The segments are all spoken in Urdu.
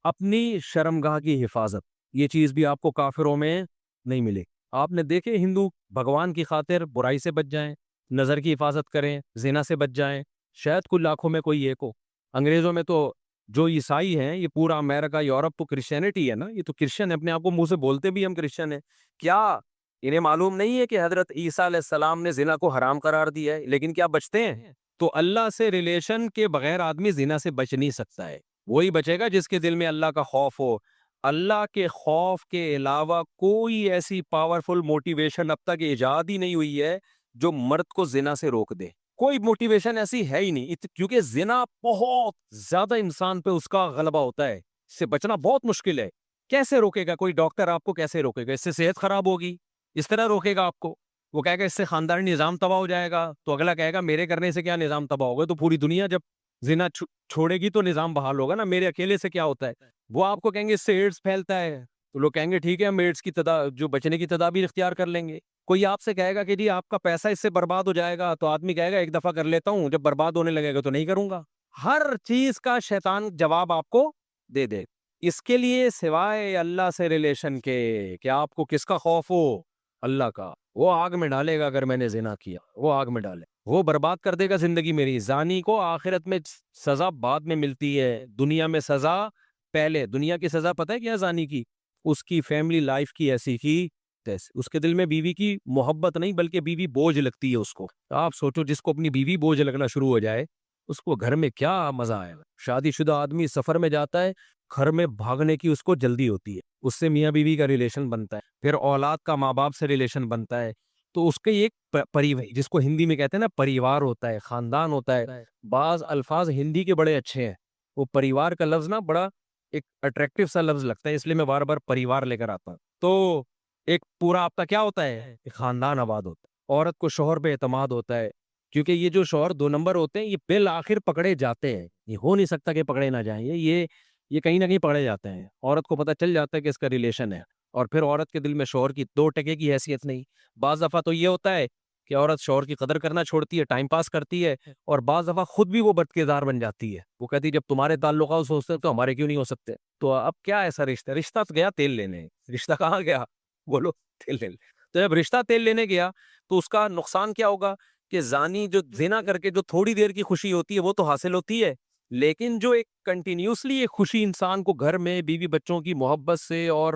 اپنی شرمگاہ کی حفاظت، یہ چیز بھی آپ کو کافروں میں نہیں ملے۔ آپ نے دیکھے ہندو بھگوان کی خاطر برائی سے بچ جائیں، نظر کی حفاظت کریں، زنا سے بچ جائیں، شاید کل لاکھوں میں کوئی ایک ہو۔ انگریزوں میں تو جو عیسائی ہیں، یہ پورا امریکہ یورپ تو کرسچینٹی ہے نا، یہ تو کرسچن ہے، اپنے آپ کو منہ سے بولتے بھی ہم کرسچن ہیں۔ کیا انہیں معلوم نہیں ہے کہ حضرت عیسیٰ علیہ السلام نے زنا کو حرام قرار دیا ہے، لیکن کیا بچتے ہیں؟ تو اللہ سے ریلیشن کے بغیر آدمی زنا سے بچ نہیں سکتا ہے۔ وہی بچے گا جس کے دل میں اللہ کا خوف ہو۔ اللہ کے خوف کے علاوہ کوئی ایسی پاورفل موٹیویشن اب تک ایجاد ہی نہیں ہوئی ہے جو مرد کو زنا سے روک دے۔ کوئی موٹیویشن ایسی ہے ہی نہیں، کیونکہ زنا بہت زیادہ انسان پہ اس کا غلبہ ہوتا ہے، اس سے بچنا بہت مشکل ہے۔ کیسے روکے گا کوئی ڈاکٹر؟ آپ کو کیسے روکے گا؟ اس سے صحت خراب ہوگی، اس طرح روکے گا آپ کو؟ وہ کہے گا اس سے خاندانی نظام تباہ ہو جائے گا، تو اگلا کہے گا میرے کرنے سے کیا نظام تباہ ہوگا؟ تو پوری دنیا جب زنا چھوڑے گی تو نظام بحال ہوگا نا، میرے اکیلے سے کیا ہوتا ہے؟ وہ آپ کو کہیں گے اس سے ایڈز پھیلتا ہے، تو لوگ کہیں گے ٹھیک ہے ہم ایڈز کی جو بچنے کی تدابیر اختیار کر لیں گے۔ کوئی آپ سے کہے گا کہ جی آپ کا پیسہ اس سے برباد ہو جائے گا، تو آدمی کہے گا ایک دفعہ کر لیتا ہوں، جب برباد ہونے لگے گا تو نہیں کروں گا۔ ہر چیز کا شیطان جواب آپ کو دے دے۔ اس کے لیے سوائے اللہ سے ریلیشن کے کہ آپ کو کس کا خوف ہو؟ اللہ کا۔ وہ آگ میں ڈالے گا اگر میں نے زنا کیا، وہ آگ میں ڈالے، وہ برباد کر دے گا زندگی میری۔ زانی کو آخرت میں سزا بعد میں ملتی ہے، دنیا میں سزا پہلے۔ دنیا کی سزا پتہ ہے کیا زانی کی؟ اس کی فیملی لائف کی ایسی کی تیسے، اس کے دل میں بیوی کی محبت نہیں بلکہ بیوی بوجھ لگتی ہے اس کو۔ آپ سوچو جس کو اپنی بیوی بوجھ لگنا شروع ہو جائے اس کو گھر میں کیا مزہ آئے گا۔ شادی شدہ آدمی سفر میں جاتا ہے، گھر میں بھاگنے کی اس کو جلدی ہوتی ہے، اس سے میاں بیوی کا ریلیشن بنتا ہے، پھر اولاد کا ماں باپ سے ریلیشن بنتا ہے، تو اس کے ایک جس کو ہندی میں کہتے ہیں نا پریوار ہوتا ہے، خاندان ہوتا ہے۔ بعض الفاظ ہندی کے بڑے اچھے ہیں، وہ پریوار کا لفظ نا بڑا ایک اٹریکٹیو سا لفظ لگتا ہے، اس لیے میں بار بار پریوار لے کر آتا ہوں۔ تو ایک پورا آپ کا کیا ہوتا ہے؟ ایک خاندان آباد ہوتا ہے۔ عورت کو شوہر پہ اعتماد ہوتا ہے، کیونکہ یہ جو شوہر دو نمبر ہوتے ہیں یہ بالآخر پکڑے جاتے ہیں، یہ ہو نہیں سکتا کہ پکڑے نہ جائیں، یہ کہیں نہ کہیں پکڑے جاتے ہیں۔ عورت کو پتہ چل جاتا ہے کہ اس کا ریلیشن ہے، اور پھر عورت کے دل میں شوہر کی 2 ٹکے کی حیثیت نہیں۔ بعض دفعہ تو یہ ہوتا ہے کہ عورت شوہر کی قدر کرنا چھوڑتی ہے، ٹائم پاس کرتی ہے، اور بعض دفعہ خود بھی وہ بد کردار بن جاتی ہے۔ وہ کہتی ہے جب تمہارے تعلقات ہو سکتے تو ہمارے کیوں نہیں ہو سکتے؟ تو اب کیا ایسا رشتہ تو گیا تیل لینے، رشتہ کہاں گیا؟ بولو، تیل لینے۔ تو جب رشتہ تیل لینے گیا تو اس کا نقصان کیا ہوگا کہ زانی جو زنا کر کے جو تھوڑی دیر کی خوشی ہوتی ہے وہ تو حاصل ہوتی ہے، لیکن جو ایک کنٹینیوسلی ایک خوشی انسان کو گھر میں بیوی بچوں کی محبت سے، اور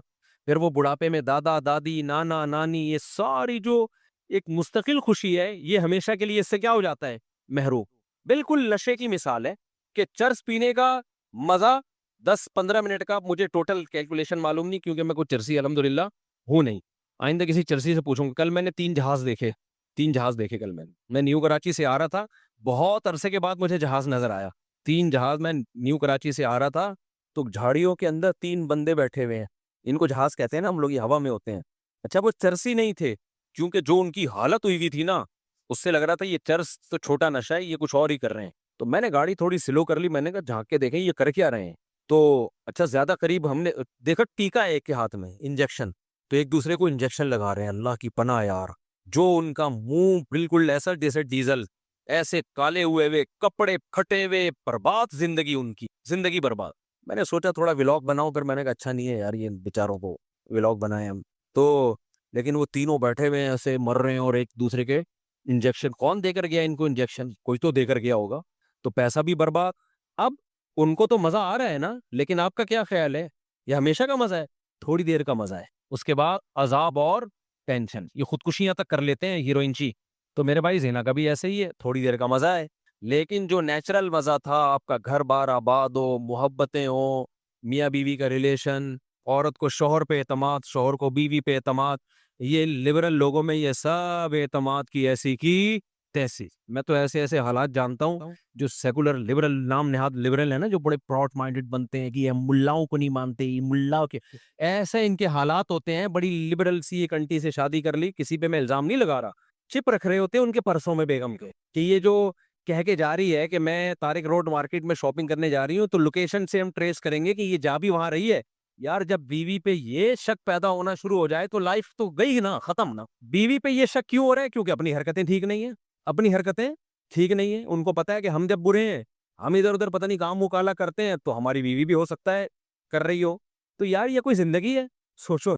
پھر وہ بڑھاپے میں دادا دادی نانا نانی، یہ ساری جو ایک مستقل خوشی ہے، یہ ہمیشہ کے لیے اس سے کیا ہو جاتا ہے؟ محروم۔ بالکل نشے کی مثال ہے کہ چرس پینے کا مزہ 10-15 منٹ کا، مجھے ٹوٹل کیلکولیشن معلوم نہیں کیونکہ میں کوئی چرسی الحمدللہ ہوں نہیں، آئندہ کسی چرسی سے پوچھوں گا۔ کل میں نے 3 جہاز دیکھے کل میں نیو کراچی سے آ رہا تھا، بہت عرصے کے بعد مجھے جہاز نظر آیا، 3 جہاز۔ میں نیو کراچی سے آ رہا تھا تو جھاڑیوں کے اندر 3 بندے بیٹھے ہوئے ہیں، ان کو جہاز کہتے ہیں نا ہم لوگ، یہ ہوا میں ہوتے ہیں۔ اچھا وہ چرسی نہیں تھے، کیونکہ جو ان کی حالت ہوئی تھی نا اس سے لگ رہا تھا یہ چرس تو چھوٹا نشہ ہے، یہ کچھ اور ہی کر رہے ہیں۔ تو میں نے گاڑی تھوڑی سلو کر لی، میں نے کہا جھانک کے دیکھیں یہ کر کیا رہے ہیں۔ تو اچھا زیادہ قریب ہم نے دیکھا، ٹیکا ہے ایک کے ہاتھ میں، انجیکشن، تو ایک دوسرے کو انجیکشن لگا رہے ہیں۔ اللہ کی پناہ یار، جو ان کا منہ بالکل ایسا جیسے ڈیزل، ایسے کالے ہوئے کپڑے پھٹے ہوئے، برباد زندگی، ان کی زندگی برباد۔ میں نے سوچا تھوڑا ولاگ بناؤں، پھر میں نے کہا اچھا نہیں ہے یار یہ بیچاروں کو ولاگ بنائیں ہم تو، لیکن وہ تینوں بیٹھے ہوئے ہیں ایسے مر رہے ہیں، اور ایک دوسرے کے انجیکشن کون دے کر گیا ان کو؟ انجیکشن کوئی تو دے کر گیا ہوگا، تو پیسہ بھی برباد۔ اب ان کو تو مزہ آ رہا ہے نا، لیکن آپ کا کیا خیال ہے؟ یہ ہمیشہ کا مزہ ہے؟ تھوڑی دیر کا مزہ ہے، اس کے بعد عذاب اور ٹینشن، یہ خودکشیاں تک کر لیتے ہیں ہیروئن چی۔ تو میرے بھائی زنا کا بھی ایسے ہی ہے، تھوڑی دیر کا مزہ ہے، لیکن جو نیچرل مزہ تھا، آپ کا گھر بار آباد ہو، محبتیں ہوں، میاں بیوی کا ریلیشن، عورت کو شوہر پہ اعتماد، شوہر کو بیوی پہ اعتماد، یہ لبرل لوگوں میں یہ سب اعتماد کی ایسی کی تیسی۔ میں تو ایسے حالات جانتا ہوں جو سیکولر لبرل، نام نہاد لبرل ہے نا، جو بڑے پراؤڈ مائنڈڈ بنتے ہیں کہ یہ ملاؤں کو نہیں مانتے، یہ ملاؤں کے ایسے ان کے حالات ہوتے ہیں۔ بڑی لبرل سی ایک انٹی سے شادی کر لی، کسی پہ میں الزام نہیں لگا رہا، چپ رکھ رہے ہوتے ہیں ان کے پرسوں میں بیگم کے، کہ یہ جو کہہ کے جا رہی ہے کہ میں طارق روڈ مارکیٹ میں شاپنگ کرنے جا رہی ہوں، تو لوکیشن سے ہم ٹریس کریں گے کہ یہ جا بھی وہاں رہی ہے۔ یار جب بیوی پہ یہ شک پیدا ہونا شروع ہو جائے تو لائف تو گئی نا، ختم نا۔ بیوی پہ یہ شک کیوں ہو رہا ہے؟ کیونکہ اپنی حرکتیں ٹھیک نہیں ہیں، اپنی حرکتیں ٹھیک نہیں ہیں۔ ان کو پتا ہے کہ ہم جب برے ہیں، ہم ادھر ادھر پتہ نہیں کام مکالا کرتے ہیں، تو ہماری بیوی بھی ہو سکتا ہے کر رہی ہو, تو یار یہ کوئی زندگی ہے؟ سوچو,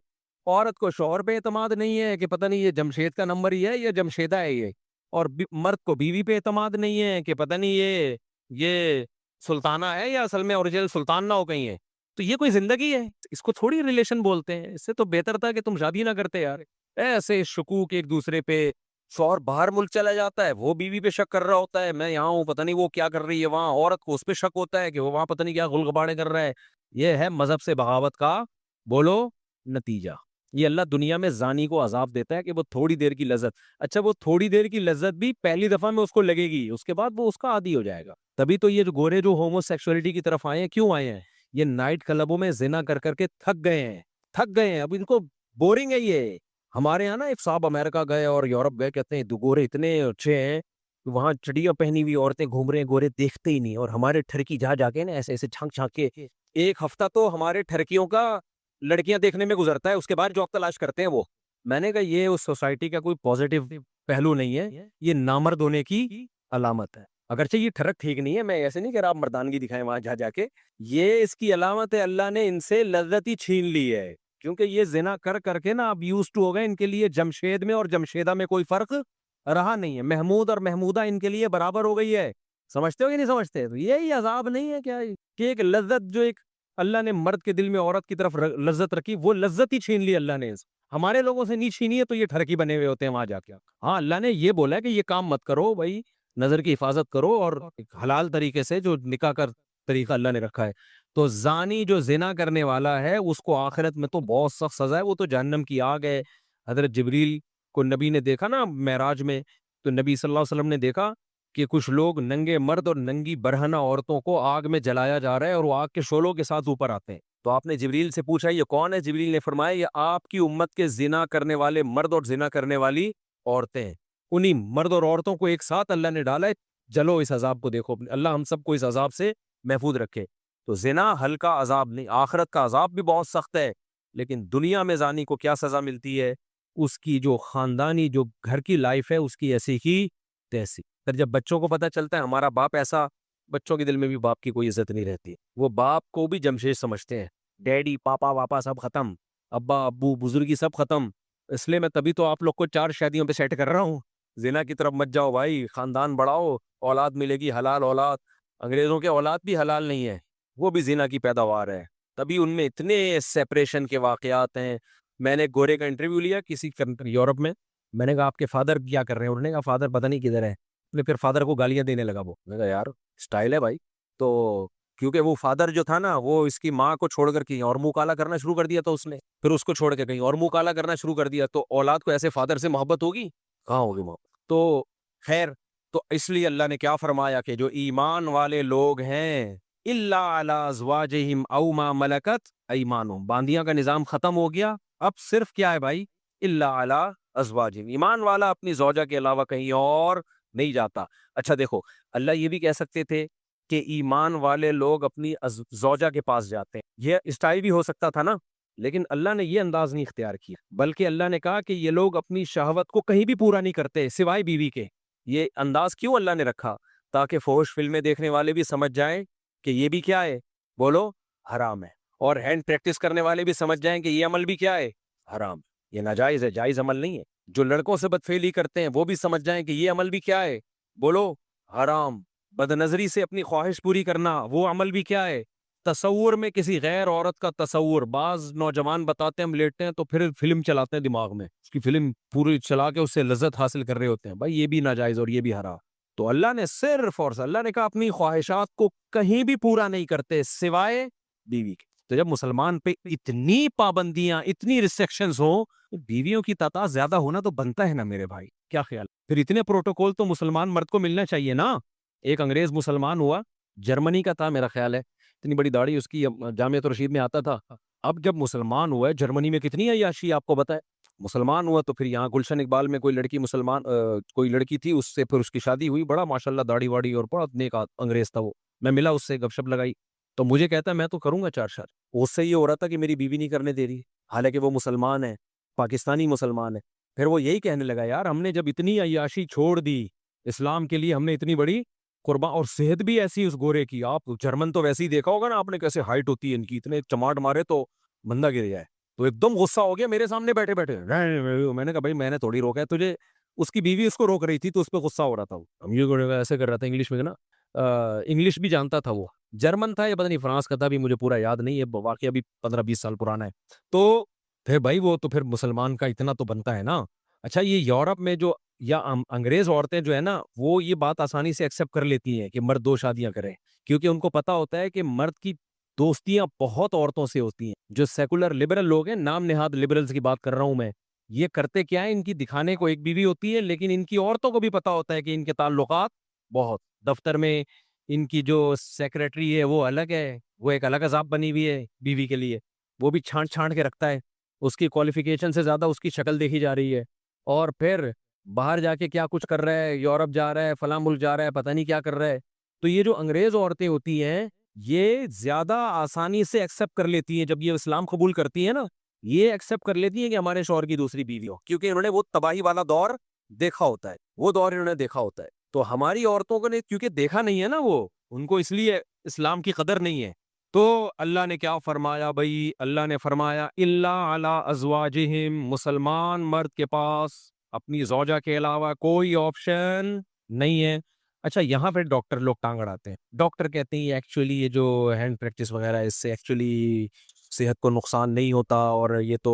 عورت کو شوہر پہ اعتماد نہیں ہے کہ پتہ نہیں یہ جمشید کا نمبر ہی ہے یا جمشیدہ ہے یہ, اور مرد کو بیوی پہ اعتماد نہیں ہے کہ پتہ نہیں یہ سلطانہ ہے یا اصل میں اوریجنل سلطان نہ ہو کہیں ہے. تو یہ کوئی زندگی ہے؟ اس کو تھوڑی ریلیشن بولتے ہیں. اس سے تو بہتر تھا کہ تم شادی نہ کرتے یار. ایسے شکوک ایک دوسرے پہ, شوہر باہر ملک چلا جاتا ہے, وہ بیوی پہ شک کر رہا ہوتا ہے, میں یہاں ہوں پتہ نہیں وہ کیا کر رہی ہے وہاں, عورت کو اس پہ شک ہوتا ہے کہ وہ وہاں پتہ نہیں کیا غلغباڑے کر رہا ہے. یہ ہے مذہب سے بغاوت کا بولو نتیجہ. یہ اللہ دنیا میں زانی کو عذاب دیتا ہے کہ وہ تھوڑی دیر کی لذت, اچھا وہ تھوڑی دیر کی لذت بھی پہلی دفعہ میں اس کو لگے گی, اس کے بعد وہ اس کا عادی ہو جائے گا. تبھی تو یہ جو گورے جو ہومو سیکسولیٹی کی طرف آئے ہیں, کیوں آئے ہیں؟ یہ نائٹ کلبوں میں زنا کر کر کے تھک گئے ہیں, اب ان کو بورنگ ہے یہ. ہمارے یہاں نا ایک صاحب امریکہ گئے اور یورپ گئے, کہتے ہیں گورے اتنے اچھے ہیں, وہاں چڑیا پہنی ہوئی عورتیں گھوم رہے ہیں, گورے دیکھتے ہی نہیں, اور ہمارے ٹھرکی جا کے نا ایسے ایسے چھانک چھانک کے, ایک ہفتہ تو ہمارے ٹھرکیوں کا لڑکیاں دیکھنے میں گزرتا ہے, اس کے بعد جاب تلاش کرتے ہیں وہ. میں نے کہا یہ اس سوسائٹی کا کوئی پازیٹیو پہلو نہیں ہے, یہ نامرد ہونے کی علامت ہے. اگرچہ یہ ٹھرک ٹھیک نہیں ہے, میں ایسے نہیں کہہ رہا آپ مردانگی دکھائیں وہاں جا کے, یہ اس کی علامت ہے اللہ نے ان سے لذت ہی چھین لی ہے, کیونکہ یہ زنا کر کر کے نا اب یوز ٹو ہو گئے. ان کے لیے جمشید میں اور جمشیدہ میں کوئی فرق رہا نہیں ہے, محمود اور محمودہ ان کے لیے برابر ہو گئی ہے. سمجھتے ہو کہ نہیں سمجھتے؟ تو یہی عذاب نہیں ہے کیا کہ ایک لذت جو ایک اللہ نے مرد کے دل میں عورت کی طرف لذت رکھی, وہ لذت ہی چھین لی اللہ نے. ہمارے لوگوں سے نہیں چھینی ہے تو یہ ٹھرکی بنے ہوئے ہوتے ہیں وہاں جا کے. ہاں اللہ نے یہ بولا ہے کہ یہ کام مت کرو بھائی, نظر کی حفاظت کرو, اور حلال طریقے سے جو نکاح کا طریقہ اللہ نے رکھا ہے. تو زانی جو زنا کرنے والا ہے اس کو آخرت میں تو بہت سخت سزا ہے, وہ تو جہنم کی آگ ہے. حضرت جبریل کو نبی نے دیکھا نا معراج میں, تو نبی صلی اللہ علیہ وسلم نے دیکھا کہ کچھ لوگ ننگے مرد اور ننگی برہنہ عورتوں کو آگ میں جلایا جا رہا ہے, اور وہ آگ کے شعلوں کے ساتھ اوپر آتے ہیں. تو آپ نے جبریل سے پوچھا یہ کون ہے؟ جبریل نے فرمایا یہ آپ کی امت کے زنا کرنے والے مرد اور زنا کرنے والی عورتیں ہیں. انہی مرد اور عورتوں کو ایک ساتھ اللہ نے ڈالا ہے, چلو اس عذاب کو دیکھو. اللہ ہم سب کو اس عذاب سے محفوظ رکھے. تو زنا ہلکا عذاب نہیں, آخرت کا عذاب بھی بہت سخت ہے, لیکن دنیا میں زانی کو کیا سزا ملتی ہے؟ اس کی جو خاندانی جو گھر کی لائف ہے اس کی ایسی ہی تیسی. پھر جب بچوں کو پتہ چلتا ہے ہمارا باپ ایسا, بچوں کے دل میں بھی باپ کی کوئی عزت نہیں رہتی, وہ باپ کو بھی جمشید سمجھتے ہیں, ڈیڈی پاپا واپا سب ختم, ابا ابو بزرگی سب ختم. اس لیے میں تبھی تو آپ لوگ کو 4 شادیوں پہ سیٹ کر رہا ہوں. زنا کی طرف مت جاؤ بھائی, خاندان بڑھاؤ, اولاد ملے گی حلال اولاد. انگریزوں کے اولاد بھی حلال نہیں ہے, وہ بھی زنا کی پیداوار ہے, تبھی ان میں اتنے سیپریشن کے واقعات ہیں. میں نے گورے کا انٹرویو لیا کسی یورپ میں نے کہا آپ کے فادر کیا کر رہے ہیں؟ انہوں نے کہا فادر پتہ نہیں کدھر ہے. پھر فادر کو گالیاں دینے لگا. وہ میں نے کہا یار سٹائل ہے بھائی. تو کیونکہ وہ فادر جو تھا نا, وہ اس کی ماں کو چھوڑ کر کہیں اور منہ کالا کرنا شروع کر دیا تھا اس نے, پھر اس کو چھوڑ کے کہیں اور منہ کالا کرنا شروع کر دیا. تو اولاد کو ایسے فادر سے محبت ہوگی؟ کہاں ہوگی محبت. تو خیر, تو اس لیے اللہ نے کیا فرمایا کہ جو ایمان والے لوگ ہیں الا علی ازواجہم او ما ملکت ایمانہم, باندیاں کا نظام ختم ہو گیا. اب صرف کیا ہے بھائی؟ الا علی ازواجہم, ایمان والا اپنی زوجہ کے علاوہ کہیں اور نہیں جاتا. اچھا دیکھو, اللہ یہ بھی کہہ سکتے تھے کہ ایمان والے لوگ اپنی زوجہ کے پاس جاتے ہیں, یہ اسٹائل بھی ہو سکتا تھا نا, لیکن اللہ نے یہ انداز نہیں اختیار کیا, بلکہ اللہ نے کہا کہ یہ لوگ اپنی شہوت کو کہیں بھی پورا نہیں کرتے سوائے بیوی کے. یہ انداز کیوں اللہ نے رکھا؟ تاکہ فحش فلمیں دیکھنے والے بھی سمجھ جائیں کہ یہ بھی کیا ہے, بولو حرام ہے, اور ہینڈ پریکٹس کرنے والے بھی سمجھ جائیں کہ یہ عمل بھی کیا ہے, حرام, یہ ناجائز ہے, جائز عمل نہیں ہے. جو لڑکوں سے بدفعلی کرتے ہیں وہ بھی سمجھ جائیں کہ یہ عمل بھی کیا ہے, بولو حرام. بد نظری سے اپنی خواہش پوری کرنا وہ عمل بھی کیا ہے, تصور میں کسی غیر عورت کا تصور. بعض نوجوان بتاتے ہیں ہم لیٹتے ہیں تو پھر فلم چلاتے ہیں دماغ میں, اس کی فلم پوری چلا کے اس سے لذت حاصل کر رہے ہوتے ہیں. بھائی یہ بھی ناجائز اور یہ بھی حرام. تو اللہ نے صرف اور اللہ نے کہا اپنی خواہشات کو کہیں بھی پورا نہیں کرتے سوائے بیوی کے. تو جب مسلمان پہ اتنی پابندیاں, اتنی ریسٹرکشنز ہوں, بیویوں کی تعداد زیادہ ہونا تو بنتا ہے نا میرے بھائی, کیا خیال؟ پھر اتنے پروٹوکول تو مسلمان مرد کو ملنا چاہیے نا. ایک انگریز مسلمان ہوا, جرمنی کا تھا میرا خیال ہے, اتنی بڑی داڑھی اس کی, جامعۃ الرشید میں آتا تھا. اب جب مسلمان ہوا ہے, جرمنی میں کتنی عیاشی آپ کو بتائے, مسلمان ہوا تو پھر یہاں گلشن اقبال میں کوئی لڑکی کوئی لڑکی تھی, اس سے پھر اس کی شادی ہوئی. بڑا ماشاءاللہ داڑھی واڑی اور بڑا نیک انگریز تھا وہ. میں ملا اس سے, گپ شپ لگائی, تو مجھے کہتا ہے میں تو کروں گا 4 شادی. اس سے یہ ہو رہا تھا کہ میری بیوی نہیں کرنے دے رہی, حالانکہ وہ مسلمان ہے, پاکستانی مسلمان ہے. پھر وہ یہی کہنے لگا یار ہم نے جب اتنی عیاشی چھوڑ دی اسلام کے لیے, ہم نے اتنی بڑی قربان. اور صحت بھی ایسی اس گورے کی. آپ جرمن تو ویسے ہی دیکھا ہوگا نا آپ نے, کیسے ہائٹ ہوتی ہے ان کی, اتنے چماٹ مارے تو بندہ گر جائے. تو ایک دم غصہ ہو گیا میرے سامنے بیٹھے بیٹھے. میں نے کہا بھائی میں نے تھوڑی روکا ہے تجھے, اس کی بیوی اس کو روک رہی تھی تو اس پہ غصہ ہو رہا تھا. ہم یہ ایسے کر رہا تھا انگلش میں نا, انگلش بھی جانتا تھا وہ, جرمن تھا یا پتہ نہیں فرانس کا تھا, بھی مجھے پورا یاد نہیں ہے, واقعہ بھی 15-20 سال پرانا ہے. تو پھر بھائی وہ تو پھر مسلمان کا اتنا تو بنتا ہے نا. اچھا یہ یورپ میں جو یا انگریز عورتیں جو ہے نا, وہ یہ بات آسانی سے ایکسیپٹ کر لیتی ہیں کہ مرد 2 شادیاں کریں, کیونکہ ان کو پتا ہوتا ہے کہ مرد کی دوستیاں بہت عورتوں سے ہوتی ہیں. جو سیکولر لبرل لوگ ہیں, نام نہاد لبرلز کی بات کر رہا ہوں میں, یہ کرتے کیا ہے, ان کی دکھانے کو ایک بیوی ہوتی ہے, لیکن ان کی عورتوں کو بھی پتا ہوتا ہے کہ ان کے تعلقات بہت. دفتر میں ان کی جو سیکریٹری ہے وہ الگ ہے, وہ ایک الگ عذاب بنی ہوئی ہے بیوی کے لیے, وہ بھی چھانٹ چھانٹ کے رکھتا ہے, اس کی کوالیفیکیشن سے زیادہ اس کی شکل دیکھی جا رہی ہے. اور پھر باہر جا کے کیا کچھ کر رہا ہے, یورپ جا رہا ہے, فلاں ملک جا رہا ہے, پتہ نہیں کیا کر رہا ہے. تو یہ جو انگریز عورتیں ہوتی ہیں یہ زیادہ آسانی سے ایکسیپٹ کر لیتی ہیں, جب یہ اسلام قبول کرتی ہیں نا, یہ ایکسیپٹ کر لیتی ہیں کہ ہمارے شوہر کی دوسری بیوی ہو, کیونکہ انہوں نے وہ تباہی والا دور دیکھا ہوتا ہے, وہ دور انہوں نے دیکھا ہوتا ہے. تو ہماری عورتوں کو نے کیونکہ دیکھا نہیں ہے نا, وہ ان کو اس لیے اسلام کی قدر نہیں ہے. تو اللہ نے کیا فرمایا بھائی, اللہ نے فرمایا الا علی ازواجہم, مسلمان مرد کے پاس اپنی زوجہ کے علاوہ کوئی آپشن نہیں ہے. اچھا یہاں پہ ڈاکٹر لوگ ٹانگ اڑاتے ہیں, ڈاکٹر کہتے ہیں ایکچولی یہ جو ہینڈ پریکٹس وغیرہ ہے اس سے ایکچولی صحت کو نقصان نہیں ہوتا, اور یہ تو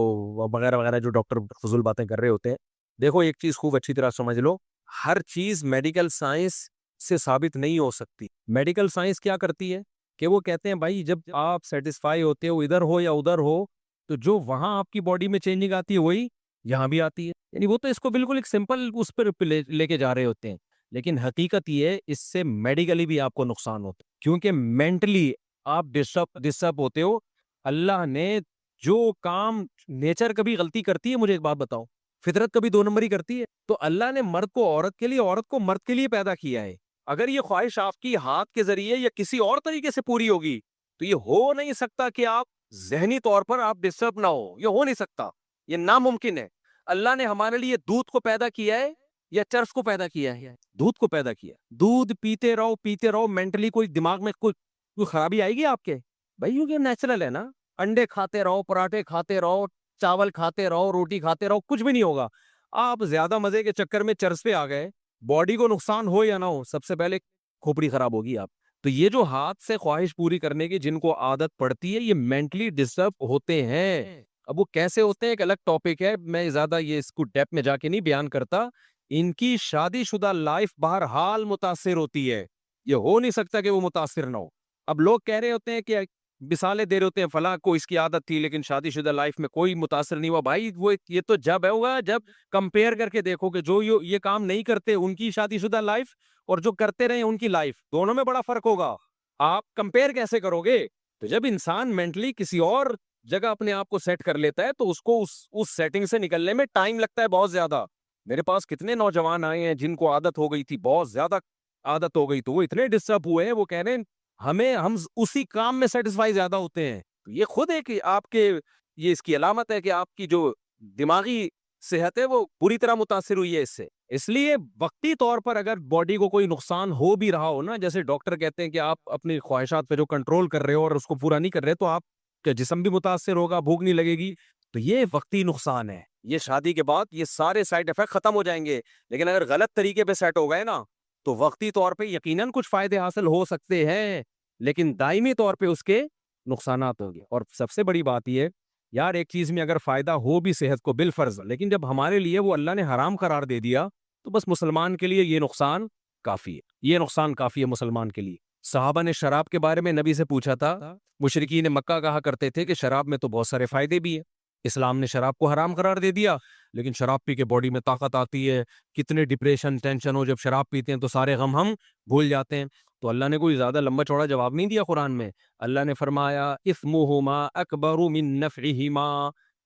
وغیرہ وغیرہ جو ڈاکٹر فضول باتیں کر رہے ہوتے ہیں. دیکھو ایک چیز خوب اچھی طرح سمجھ لو, ہر چیز میڈیکل سائنس سے ثابت نہیں ہو سکتی. میڈیکل سائنس کیا کرتی ہے کہ وہ کہتے ہیں بھائی جب آپ سیٹسفائی ہوتے ہو ادھر ہو یا ادھر ہو, تو جو وہاں آپ کی باڈی میں چینجنگ آتی ہے وہی یہاں بھی آتی ہے. یعنی وہ تو اس کو بالکل ایک سمپل اس پر لے کے جا رہے ہوتے ہیں, لیکن حقیقت یہ ہے اس سے میڈیکلی بھی آپ کو نقصان ہوتا ہے, کیونکہ مینٹلی آپ ڈسٹرب ہوتے ہو. اللہ نے جو کام, نیچر کبھی غلطی کرتی ہے, مجھے ایک بات بتاؤ, فطرت کبھی 2 نمبری کرتی ہے؟ تو اللہ نے مرد کو عورت کے لیے, عورت کو مرد کے لیے پیدا کیا ہے. اگر یہ خواہش آپ کی ہاتھ کے ذریعے یا کسی اور طریقے سے پوری ہوگی تو یہ ہو نہیں سکتا کہ آپ ذہنی طور پر آپ ڈسٹرب نہ ہو, یہ ہو نہیں سکتا, یہ ناممکن ہے. اللہ نے ہمارے لیے دودھ کو پیدا کیا ہے یا چرس کو پیدا کیا ہے؟ دودھ کو پیدا کیا. دودھ پیتے رہو, مینٹلی کوئی دماغ میں کوئی خرابی آئے گی آپ کے؟ بھائی یہ نیچرل ہے نا, انڈے کھاتے رہو, پراٹھے کھاتے رہو, چاول کھاتے رہو, روٹی کھاتے رہو, کچھ بھی نہیں ہوگا. آپ زیادہ مزے کے چکر میں چرس پہ آ گئے, باڈی کو نقصان ہو یا نہ ہو, سب سے پہلے کھوپڑی خراب ہوگی آپ. تو یہ جو ہاتھ سے خواہش پوری کرنے کی جن کو عادت پڑتی ہے, یہ مینٹلی ڈسٹرب ہوتے ہیں. اب وہ کیسے ہوتے ہیں ایک الگ ٹاپک ہے, میں زیادہ یہ اس کو ڈیپ میں جا کے نہیں بیان کرتا. ان کی شادی شدہ لائف بہرحال متاثر ہوتی ہے, یہ ہو نہیں سکتا کہ وہ متاثر نہ ہو. اب لوگ کہہ رہے ہوتے ہیں کہ مثالیں دے رہے ہوتے ہیں, فلاں کو اس کی عادت تھی لیکن شادی شدہ لائف میں کوئی متاثر نہیں ہوا. بھائی وہ یہ تو جب ہے ہوگا جب کمپیئر کر کے دیکھو کہ جو یہ کام نہیں کرتے ان کی شادی شدہ لائف اور جو کرتے رہے ان کی لائف, دونوں میں بڑا فرق ہوگا. آپ کمپیئر کیسے کرو گے؟ تو جب انسان مینٹلی کسی اور جگہ اپنے آپ کو سیٹ کر لیتا ہے تو اس کو اس سیٹنگ سے نکلنے میں ٹائم لگتا ہے بہت زیادہ. میرے پاس کتنے نوجوان آئے ہیں جن کو عادت ہو گئی تھی, بہت زیادہ عادت ہو گئی, تو وہ اتنے ڈسٹرب ہوئے ہیں, وہ کہہ رہے ہیں ہم اسی کام میں سیٹسفائی زیادہ ہوتے ہیں. تو یہ خود ہے کہ آپ کے, یہ اس کی علامت ہے کہ آپ کی جو دماغی صحت ہے وہ پوری طرح متاثر ہوئی ہے اس سے. اس لیے وقتی طور پر اگر باڈی کو کوئی نقصان ہو بھی رہا ہو نا, جیسے ڈاکٹر کہتے ہیں کہ آپ اپنی خواہشات پہ جو کنٹرول کر رہے ہو اور اس کو پورا نہیں کر رہے, تو آپ کا جسم بھی متاثر ہوگا, بھوک نہیں لگے گی, تو یہ وقتی نقصان ہے. یہ شادی کے بعد یہ سارے سائیڈ افیکٹ ختم ہو جائیں گے, لیکن اگر غلط طریقے پہ سیٹ ہو گئے نا تو وقتی طور پہ یقیناً کچھ فائدے حاصل ہو سکتے ہیں, لیکن دائمی طور پہ اس کے نقصانات ہوں گے. اور سب سے بڑی بات یہ, یار ایک چیز میں اگر فائدہ ہو بھی صحت کو بالفرض, لیکن جب ہمارے لیے وہ اللہ نے حرام قرار دے دیا تو بس مسلمان کے لیے یہ نقصان کافی ہے, یہ نقصان کافی ہے مسلمان کے لیے. صحابہ نے شراب کے بارے میں نبی سے پوچھا تھا, مشرکین مکہ کہا کرتے تھے کہ شراب میں تو بہت سارے فائدے بھی ہیں, اسلام نے شراب کو حرام قرار دے دیا, لیکن شراب پی کے باڈی میں طاقت آتی ہے, کتنے ڈپریشن ٹینشن ہو, جب شراب پیتے ہیں تو سارے غم ہم بھول جاتے ہیں. تو اللہ نے کوئی زیادہ لمبا چوڑا جواب نہیں دیا قرآن میں. اللہ نے فرمایا اثمہما اکبر من نفعہما,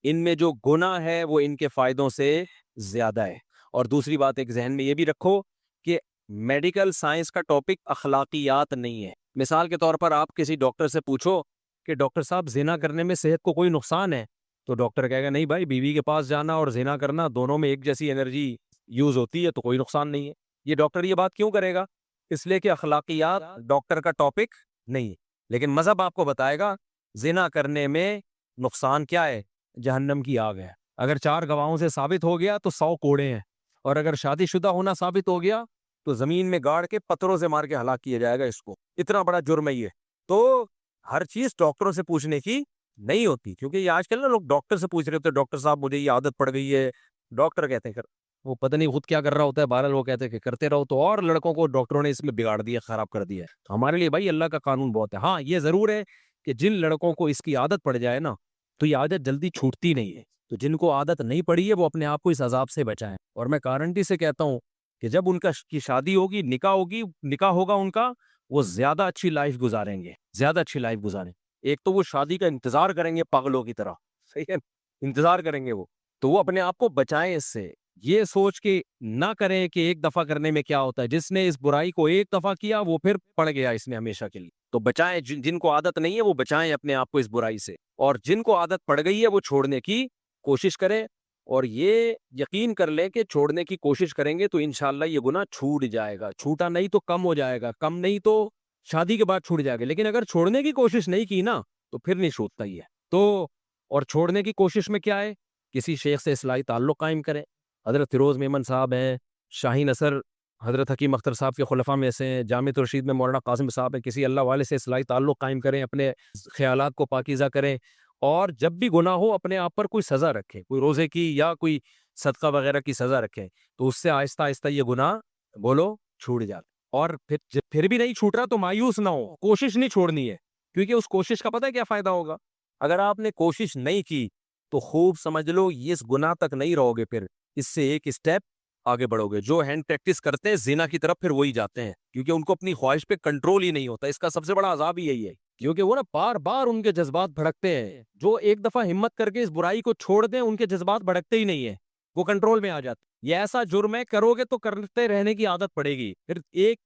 ان میں جو گناہ ہے وہ ان کے فائدوں سے زیادہ ہے. اور دوسری بات ایک ذہن میں یہ بھی رکھو کہ میڈیکل سائنس کا ٹاپک اخلاقیات نہیں ہے. مثال کے طور پر آپ کسی ڈاکٹر سے پوچھو کہ ڈاکٹر صاحب زنا کرنے میں صحت کو کوئی نقصان ہے, تو ڈاکٹر کہے گا نہیں بھائی, بیوی کے پاس جانا اور زنا کرنا دونوں میں ایک جیسی انرجی یوز ہوتی ہے, تو کوئی نقصان نہیں ہے. یہ ڈاکٹر یہ بات کیوں کرے گا؟ اس لیے کہ اخلاقیات ڈاکٹر کا ٹاپک نہیں، لیکن مذہب آپ کو بتائے گا زنا کرنے میں نقصان کیا ہے، جہنم کی آگ ہے۔ اگر 4 گواہوں سے ثابت ہو گیا تو 100 کوڑے ہیں، اور اگر شادی شدہ ہونا ثابت ہو گیا تو زمین میں گاڑ کے پتھروں سے مار کے ہلاک کیا جائے گا اس کو، اتنا بڑا جرم ہے یہ۔ تو ہر چیز ڈاکٹروں سے پوچھنے کی نہیں ہوتی، کیونکہ یہ آج کل نا لوگ ڈاکٹر سے پوچھ رہے ہوتے ہیں، ڈاکٹر صاحب مجھے یہ عادت پڑ گئی ہے، ڈاکٹر کہتے ہیں وہ پتہ نہیں خود کیا کر رہا ہوتا ہے، بہرحال وہ کہتے ہیں کہ کرتے رہو، تو اور لڑکوں کو ڈاکٹروں نے اس میں بگاڑ دیا، خراب کر دیا ہے۔ تو ہمارے لیے بھائی اللہ کا قانون بہت ہے۔ ہاں یہ ضرور ہے کہ جن لڑکوں کو اس کی عادت پڑ جائے نا تو یہ عادت جلدی چھوٹتی نہیں ہے، تو جن کو عادت نہیں پڑی ہے وہ اپنے آپ کو اس عذاب سے بچائیں۔ اور میں گارنٹی سے کہتا ہوں کہ جب ان کی شادی ہوگی، نکاح ہوگا ان کا، وہ زیادہ اچھی لائف گزاریں گے، زیادہ اچھی لائف گزاریں۔ ایک تو وہ شادی کا انتظار کریں گے پاگلوں کی طرح، صحیح ہے، انتظار کریں گے وہ، تو وہ اپنے آپ کو بچائیں اس سے، یہ سوچ کے نہ کریں کہ ایک دفعہ کرنے میں کیا ہوتا ہے، جس نے اس برائی کو ایک دفعہ کیا وہ پھر پڑ گیا اس میں ہمیشہ کے لیے۔ تو بچائیں، جن کو عادت نہیں ہے وہ بچائیں اپنے آپ کو اس برائی سے، اور جن کو عادت پڑ گئی ہے وہ چھوڑنے کی کوشش کریں، اور یہ یقین کر لیں کہ چھوڑنے کی کوشش کریں گے تو انشاءاللہ یہ گناہ چھوٹ جائے گا، چھوٹا نہیں تو کم ہو جائے گا، کم نہیں تو شادی کے بعد چھوٹ جائے گا، لیکن اگر چھوڑنے کی کوشش نہیں کی نا تو پھر نہیں چھوٹتا ہی ہے۔ تو اور چھوڑنے کی کوشش میں کیا ہے، کسی شیخ سے اصلاحی تعلق قائم کریں، حضرت فیروز میمن صاحب ہیں، شاہین اثر حضرت حکیم اختر صاحب کے خلفاء میں سے ہیں، جامع الرشید میں مولانا قاسم صاحب ہیں، کسی اللہ والے سے اصلاحی تعلق قائم کریں، اپنے خیالات کو پاکیزہ کریں، اور جب بھی گناہ ہو اپنے آپ پر کوئی سزا رکھیں، کوئی روزے کی یا کوئی صدقہ وغیرہ کی سزا رکھیں، تو اس سے آہستہ آہستہ یہ گناہ بولو چھوٹ جاتا۔ اور پھر بھی نہیں چھوٹ رہا تو مایوس نہ ہو، کوشش نہیں چھوڑنی ہے، کیونکہ اس کوشش کا پتہ ہے کیا فائدہ ہوگا، اگر آپ نے کوشش نہیں کی تو خوب سمجھ لو یہ اس گناہ تک نہیں رہو گے، پھر اس سے ایک اسٹیپ آگے بڑھو گے۔ جو ہینڈ پریکٹس کرتے ہیں زنا کی طرف پھر وہی جاتے ہیں، کیونکہ ان کو اپنی خواہش پہ کنٹرول ہی نہیں ہوتا، اس کا سب سے بڑا عذاب ہی یہی ہے، کیونکہ وہ نا بار بار ان کے جذبات بھڑکتے ہیں، جو ایک دفعہ ہمت کر کے اس برائی کو چھوڑ دیں ان کے جذبات بھڑکتے ہی نہیں ہیں، وہ کنٹرول میں آ جاتے۔ یہ ایسا جرم ہے، کرو گے تو کرتے رہنے کی عادت پڑے گی، پھر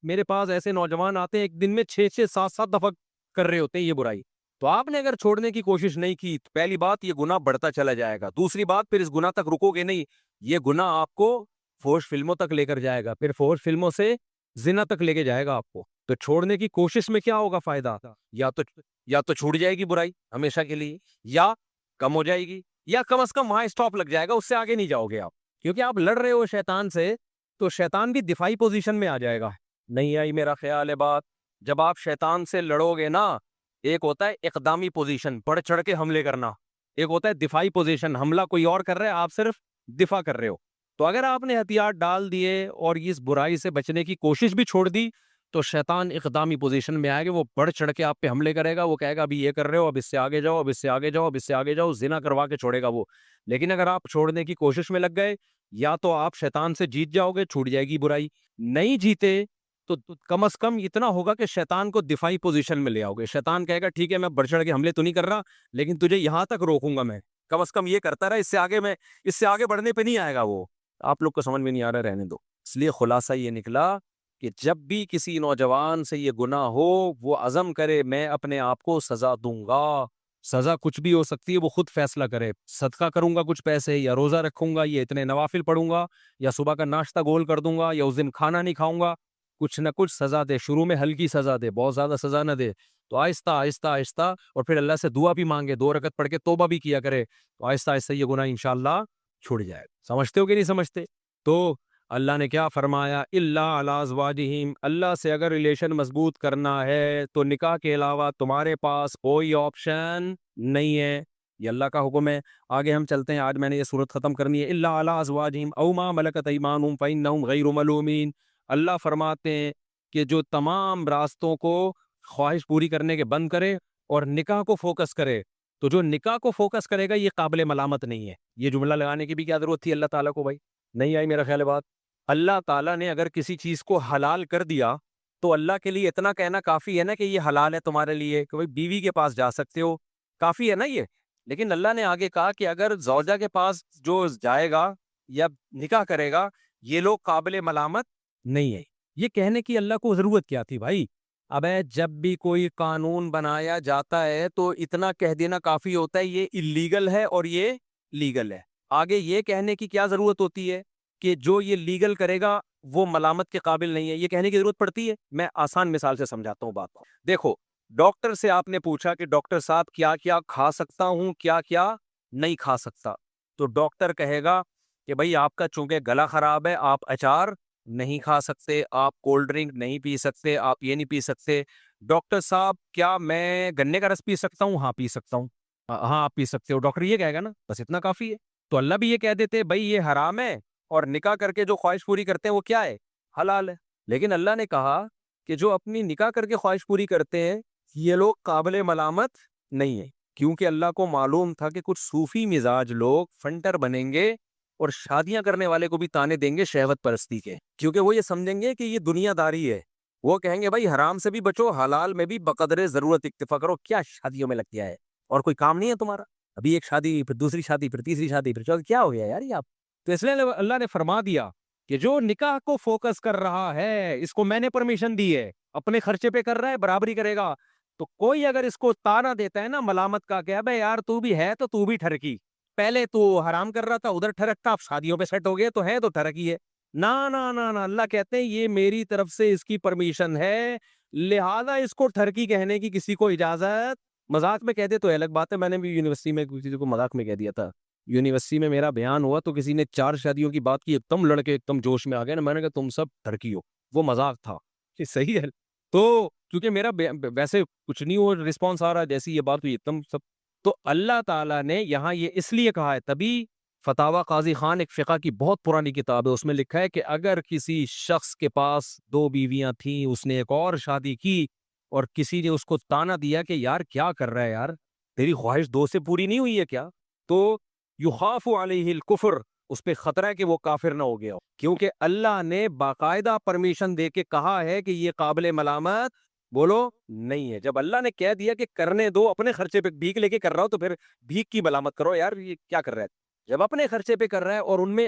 میرے پاس ایسے نوجوان آتے ہیں ایک دن میں 6 7 دفعہ کر رہے ہوتے ہیں یہ برائی۔ تو آپ نے اگر چھوڑنے کی کوشش نہیں کی تو پہلی بات یہ گناہ بڑھتا چلا جائے گا، دوسری بات پھر اس گناہ تک رکو گے نہیں، یہ گناہ آپ کو فحش فلموں تک لے کر جائے گا، پھر فحش فلموں سے زنا تک لے کے جائے گا آپ کو۔ تو چھوڑنے کی کوشش میں کیا ہوگا فائدہ، یا تو چھوٹ جائے گی برائی ہمیشہ کے لیے، یا کم ہو جائے گی، یا کم از کم وہاں اسٹاپ لگ جائے گا، اس سے آگے نہیں جاؤ گے آپ، کیونکہ آپ لڑ رہے ہو شیطان سے تو شیطان بھی دفاعی پوزیشن میں آ جائے گا۔ نہیں آئی میرا خیال ہے بات؟ جب آپ شیطان سے لڑو گے نا، ایک ہوتا ہے اقدامی پوزیشن، بڑھ چڑھ کے حملے کرنا، ایک ہوتا ہے دفاعی پوزیشن، حملہ کوئی اور کر رہا ہے آپ صرف دفاع کر رہے ہو۔ تو اگر آپ نے ہتھیار ڈال دیے اور اس برائی سے بچنے کی کوشش بھی چھوڑ دی تو شیطان اقدامی پوزیشن میں آئے گا، وہ بڑھ چڑھ کے آپ پہ حملے کرے گا، وہ کہے گا ابھی یہ کر رہے ہو، اب اس سے آگے جاؤ، اب اس سے آگے جاؤ، اب اس سے آگے جاؤ، زنا کروا کے چھوڑے گا وہ۔ لیکن اگر آپ چھوڑنے کی کوشش میں لگ گئے، یا تو آپ شیطان سے جیت جاؤ گے، چھوٹ جائے گی برائی، نہیں جیتے تو کم از کم اتنا ہوگا کہ شیطان کو دفاعی پوزیشن میں لے آؤ گے، شیطان کہے گا ٹھیک ہے میں بڑھ چڑھ کے حملے تو نہیں کر رہا لیکن تجھے یہاں تک روکوں گا، میں کم از کم یہ کرتا رہا، اس سے آگے بڑھنے پہ نہیں آئے گا وہ۔ آپ لوگ کو سمجھ میں نہیں آ رہا، رہنے دو۔ اس لیے خلاصہ یہ نکلا کہ جب بھی کسی نوجوان سے یہ گناہ ہو وہ عزم کرے میں اپنے آپ کو سزا دوں گا، سزا کچھ بھی ہو سکتی ہے، وہ خود فیصلہ کرے، صدقہ کروں گا کچھ پیسے، یا روزہ رکھوں گا، یا اتنے نوافل پڑھوں گا، یا صبح کا ناشتہ گول کر دوں گا، یا اس دن کھانا نہیں کھاؤں گا، کچھ نہ کچھ سزا دے، شروع میں ہلکی سزا دے، بہت زیادہ سزا نہ دے، تو آہستہ آہستہ آہستہ، اور پھر اللہ سے دعا بھی مانگے، 2 رکعت پڑھ کے توبہ بھی کیا کرے، تو آہستہ آہستہ یہ گناہ انشاءاللہ چھوڑ جائے گا۔ سمجھتے ہو کہ نہیں سمجھتے؟ تو اللہ نے کیا فرمایا، اللہ علی ازواجہم، اللہ سے اگر ریلیشن مضبوط کرنا ہے تو نکاح کے علاوہ تمہارے پاس کوئی آپشن نہیں ہے، یہ اللہ کا حکم ہے۔ آگے ہم چلتے ہیں، آج میں نے یہ صورت ختم کرنی ہے، اللہ علی ازواجہم او ما ملکت ایمانہم فانہم غیر ملومین۔ اللہ فرماتے ہیں کہ جو تمام راستوں کو خواہش پوری کرنے کے بند کرے اور نکاح کو فوکس کرے، تو جو نکاح کو فوکس کرے گا یہ قابل ملامت نہیں ہے۔ یہ جملہ لگانے کی بھی کیا ضرورت تھی اللہ تعالیٰ کو بھائی؟ نہیں آئی میرا خیال ہے بات؟ اللہ تعالیٰ نے اگر کسی چیز کو حلال کر دیا تو اللہ کے لیے اتنا کہنا کافی ہے نا کہ یہ حلال ہے تمہارے لیے، کہ بھائی بیوی کے پاس جا سکتے ہو، کافی ہے نا یہ۔ لیکن اللہ نے آگے کہا کہ اگر زوجہ کے پاس جو جائے گا یا نکاح کرے گا یہ لوگ قابل ملامت نہیں ہے۔ یہ کہنے کی اللہ کو ضرورت کیا تھی بھائی؟ اب جب بھی کوئی قانون بنایا جاتا ہے تو اتنا کہہ دینا کافی ہوتا ہے یہ اللیگل ہے اور یہ لیگل ہے، آگے یہ کہنے کی کیا ضرورت ہوتی ہے کہ جو یہ لیگل کرے گا وہ ملامت کے قابل نہیں ہے. یہ کہنے کی ضرورت پڑتی ہے؟ میں آسان مثال سے سمجھاتا ہوں بات کو. دیکھو ڈاکٹر سے آپ نے پوچھا کہ ڈاکٹر صاحب کیا کیا کھا سکتا ہوں, کیا کیا نہیں کھا سکتا, تو ڈاکٹر کہے گا کہ بھائی آپ کا چونکہ گلا خراب ہے آپ اچار نہیں کھا سکتے, آپ کولڈ ڈرنک نہیں پی سکتے, آپ یہ نہیں پی سکتے. ڈاکٹر صاحب کیا میں گنے کا رس پی سکتا ہوں؟ ہاں پی سکتا ہوں. ہاں آپ پی سکتے ہو. ڈاکٹر یہ کہے گا نا, بس اتنا کافی ہے. تو اللہ بھی یہ کہہ دیتے بھائی یہ حرام ہے, اور نکاح کر کے جو خواہش پوری کرتے ہیں وہ کیا ہے؟ حلال ہے. لیکن اللہ نے کہا کہ جو اپنی نکاح کر کے خواہش پوری کرتے ہیں یہ لوگ قابل ملامت نہیں ہیں, کیونکہ اللہ کو معلوم تھا کہ کچھ صوفی مزاج لوگ فنٹر بنیں گے اور شادیاں کرنے والے کو بھی تانے دیں گے شہوت پرستی کے, کیونکہ وہ یہ سمجھیں گے کہ یہ دنیا داری ہے. وہ کہیں گے بھائی حرام سے بھی بچو, حلال میں بھی بقدر ضرورت اکتفا کرو. کیا شادیوں میں لگ گیا ہے, اور کوئی کام نہیں ہے تمہارا؟ ابھی ایک شادی, پھر دوسری شادی, پھر تیسری شادی, پھر چوتھی, کیا ہو گیا یار یہ آپ؟ تو اس لیے اللہ نے فرما دیا کہ جو نکاح کو فوکس کر رہا ہے اس کو میں نے پرمیشن دی ہے, اپنے خرچے پہ کر رہا ہے, برابری کرے گا. تو کوئی اگر اس کو تانا دیتا ہے نا ملامت کا کہ ابے یار تو بھی ہے تو بھی ٹھرکی, پہلے تو حرام کر رہا تھا ادھر ٹھرکتا, اب شادیوں پہ سیٹ ہو گئے تو ہے تو ٹھرکی ہے. نہ نہ نہ نہ, اللہ کہتے ہیں یہ میری طرف سے اس کی پرمیشن ہے, لہذا اس کو ٹھرکی کہنے کی کسی کو اجازت. مذاق میں کہتے تو الگ بات ہے, میں نے بھی یونیورسٹی میں کسی کو مذاق میں کہہ دیا تھا. یونیورسٹی میں میرا بیان ہوا تو کسی نے 4 شادیوں کی بات کی, ایک دم لڑکے ایک دم جوش میں آ گئے نا, میں نے کہا تم سب ٹھرکی ہو. وہ مذاق تھا, یہ صحیح ہے. تو کیونکہ میرا ویسے کچھ نہیں ہو رسپانس آ رہا جیسی یہ بات ہوئی ایک دم سب. تو اللہ تعالیٰ نے یہاں یہ اس لیے کہا ہے, تبھی فتاوی قاضی خان ایک فقہ کی بہت پرانی کتاب ہے, اس میں لکھا ہے کہ اگر کسی شخص کے پاس 2 بیویاں تھیں, اس نے ایک اور شادی کی, اور کسی نے اس کو تانا دیا کہ یار کیا کر رہا ہے یار, تیری خواہش 2 سے پوری نہیں ہوئی ہے کیا, تو یخاف علیہ الکفر, اس پہ خطرہ ہے کہ وہ کافر نہ ہو گیا ہو, کیونکہ اللہ نے باقاعدہ پرمیشن دے کے کہا ہے کہ یہ قابل ملامت بولو نہیں ہے. جب اللہ نے کہہ دیا کہ کرنے دو, اپنے خرچے پہ بھیک لے کے کر رہا ہو تو پھر بھیک کی ملامت کرو یار, یہ کیا کر رہا ہے. جب اپنے خرچے پہ کر رہا ہے اور ان میں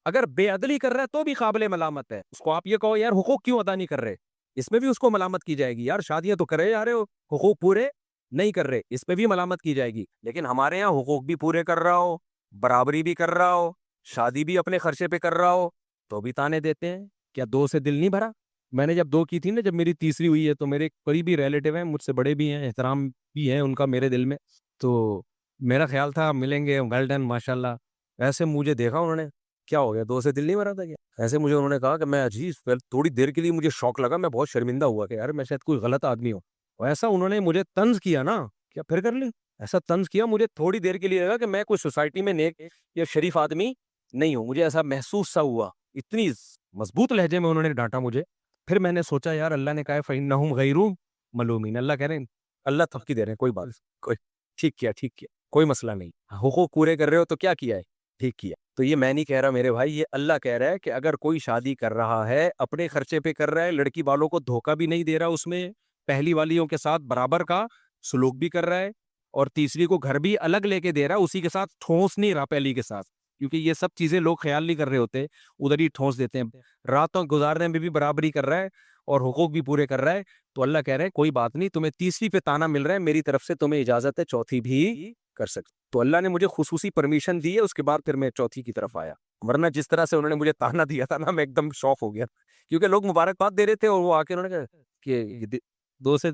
اگر بے عدلی کر رہا ہے تو بھی قابل ملامت ہے. اس کو آپ یہ کہو یار حقوق کیوں ادا نہیں کر رہے, اس میں بھی اس کو ملامت کی جائے گی. یار شادیاں تو کرے جا رہے ہو, حقوق پورے نہیں کر رہے, اس پہ بھی ملامت کی جائے گی. لیکن ہمارے یہاں حقوق بھی پورے کر رہا ہو, برابری بھی کر رہا ہو, شادی بھی اپنے خرچے پہ کر رہا ہو, تو بھی تانے دیتے ہیں. کیا 2 سے دل نہیں بھرا؟ میں نے جب 2 کی تھی نا, جب میری تیسری ہوئی ہے, تو میرے قریبی ریلیٹیو ہیں, مجھ سے بڑے بھی ہیں, احترام بھی ہے ان کا میرے دل میں, تو میرا خیال تھا ملیں گے, ویل ڈن ماشاء اللہ. ایسے مجھے دیکھا انہوں نے, کیا ہو گیا 2 سے دل نہیں بھرا تھا کیا؟ ایسے مجھے انہوں نے کہا کہ میں عجیب, تھوڑی دیر کے لیے مجھے شوق لگا, میں بہت شرمندہ ہوا کہ یار میں شاید کوئی غلط آدمی ہوں. اور ایسا انہوں نے مجھے طنز کیا نا, کیا پھر کر لی, ایسا طنز کیا مجھے تھوڑی دیر کے لیے لگا کہ میں کوئی سوسائٹی میں نیک یا شریف آدمی نہیں ہوں. مجھے ایسا محسوس سا ہوا, اتنی مضبوط لہجے میں انہوں نے ڈانٹا مجھے. پھر میں نے سوچا یار اللہ نے کہا فَإِنَّهُمْ غَيْرُ مَلُومِينَ, اللہ کہہ رہے ہیں, اللہ تھپکی دے رہے ہیں, کوئی بات, کوئی ٹھیک کیا, کوئی مسئلہ نہیں, حقوق پورے کر رہے ہو تو کیا کیا ہے, ٹھیک کیا. تو یہ میں نہیں کہہ رہا میرے بھائی, یہ اللہ کہہ رہا ہے کہ اگر کوئی شادی کر رہا ہے اپنے خرچے پہ کر رہا ہے, لڑکی والوں کو دھوکہ بھی نہیں دے رہا, اس میں پہلی والیوں کے ساتھ برابر کا سلوک بھی کر رہا ہے, اور تیسری کو گھر بھی الگ لے کے دے رہا ہے, اسی کے ساتھ ٹھونس نہیں رہا پہلی کے ساتھ, کیونکہ یہ سب چیزیں لوگ خیال نہیں کر رہے ہوتے, ادھر ہی ٹھونس دیتے ہیں. راتوں گزارنے میں بھی برابری کر رہا ہے اور حقوق بھی پورے کر رہا ہے. تو اللہ کہہ رہے ہیں کوئی بات نہیں, تمہیں تیسری پہ تانا مل رہا ہے, میری طرف سے تمہیں اجازت ہے چوتھی بھی کر سکتے. تو اللہ نے مجھے خصوصی پرمیشن دی ہے, اس کے بعد پھر میں چوتھی کی طرف آیا. ورنہ جس طرح سے انہوں نے مجھے تانا دیا تھا نا, میں ایک دم شوق ہو گیا, کیونکہ لوگ مبارکباد دے رہے تھے, اور وہ آ کے انہوں نے کہا کہ 2 سے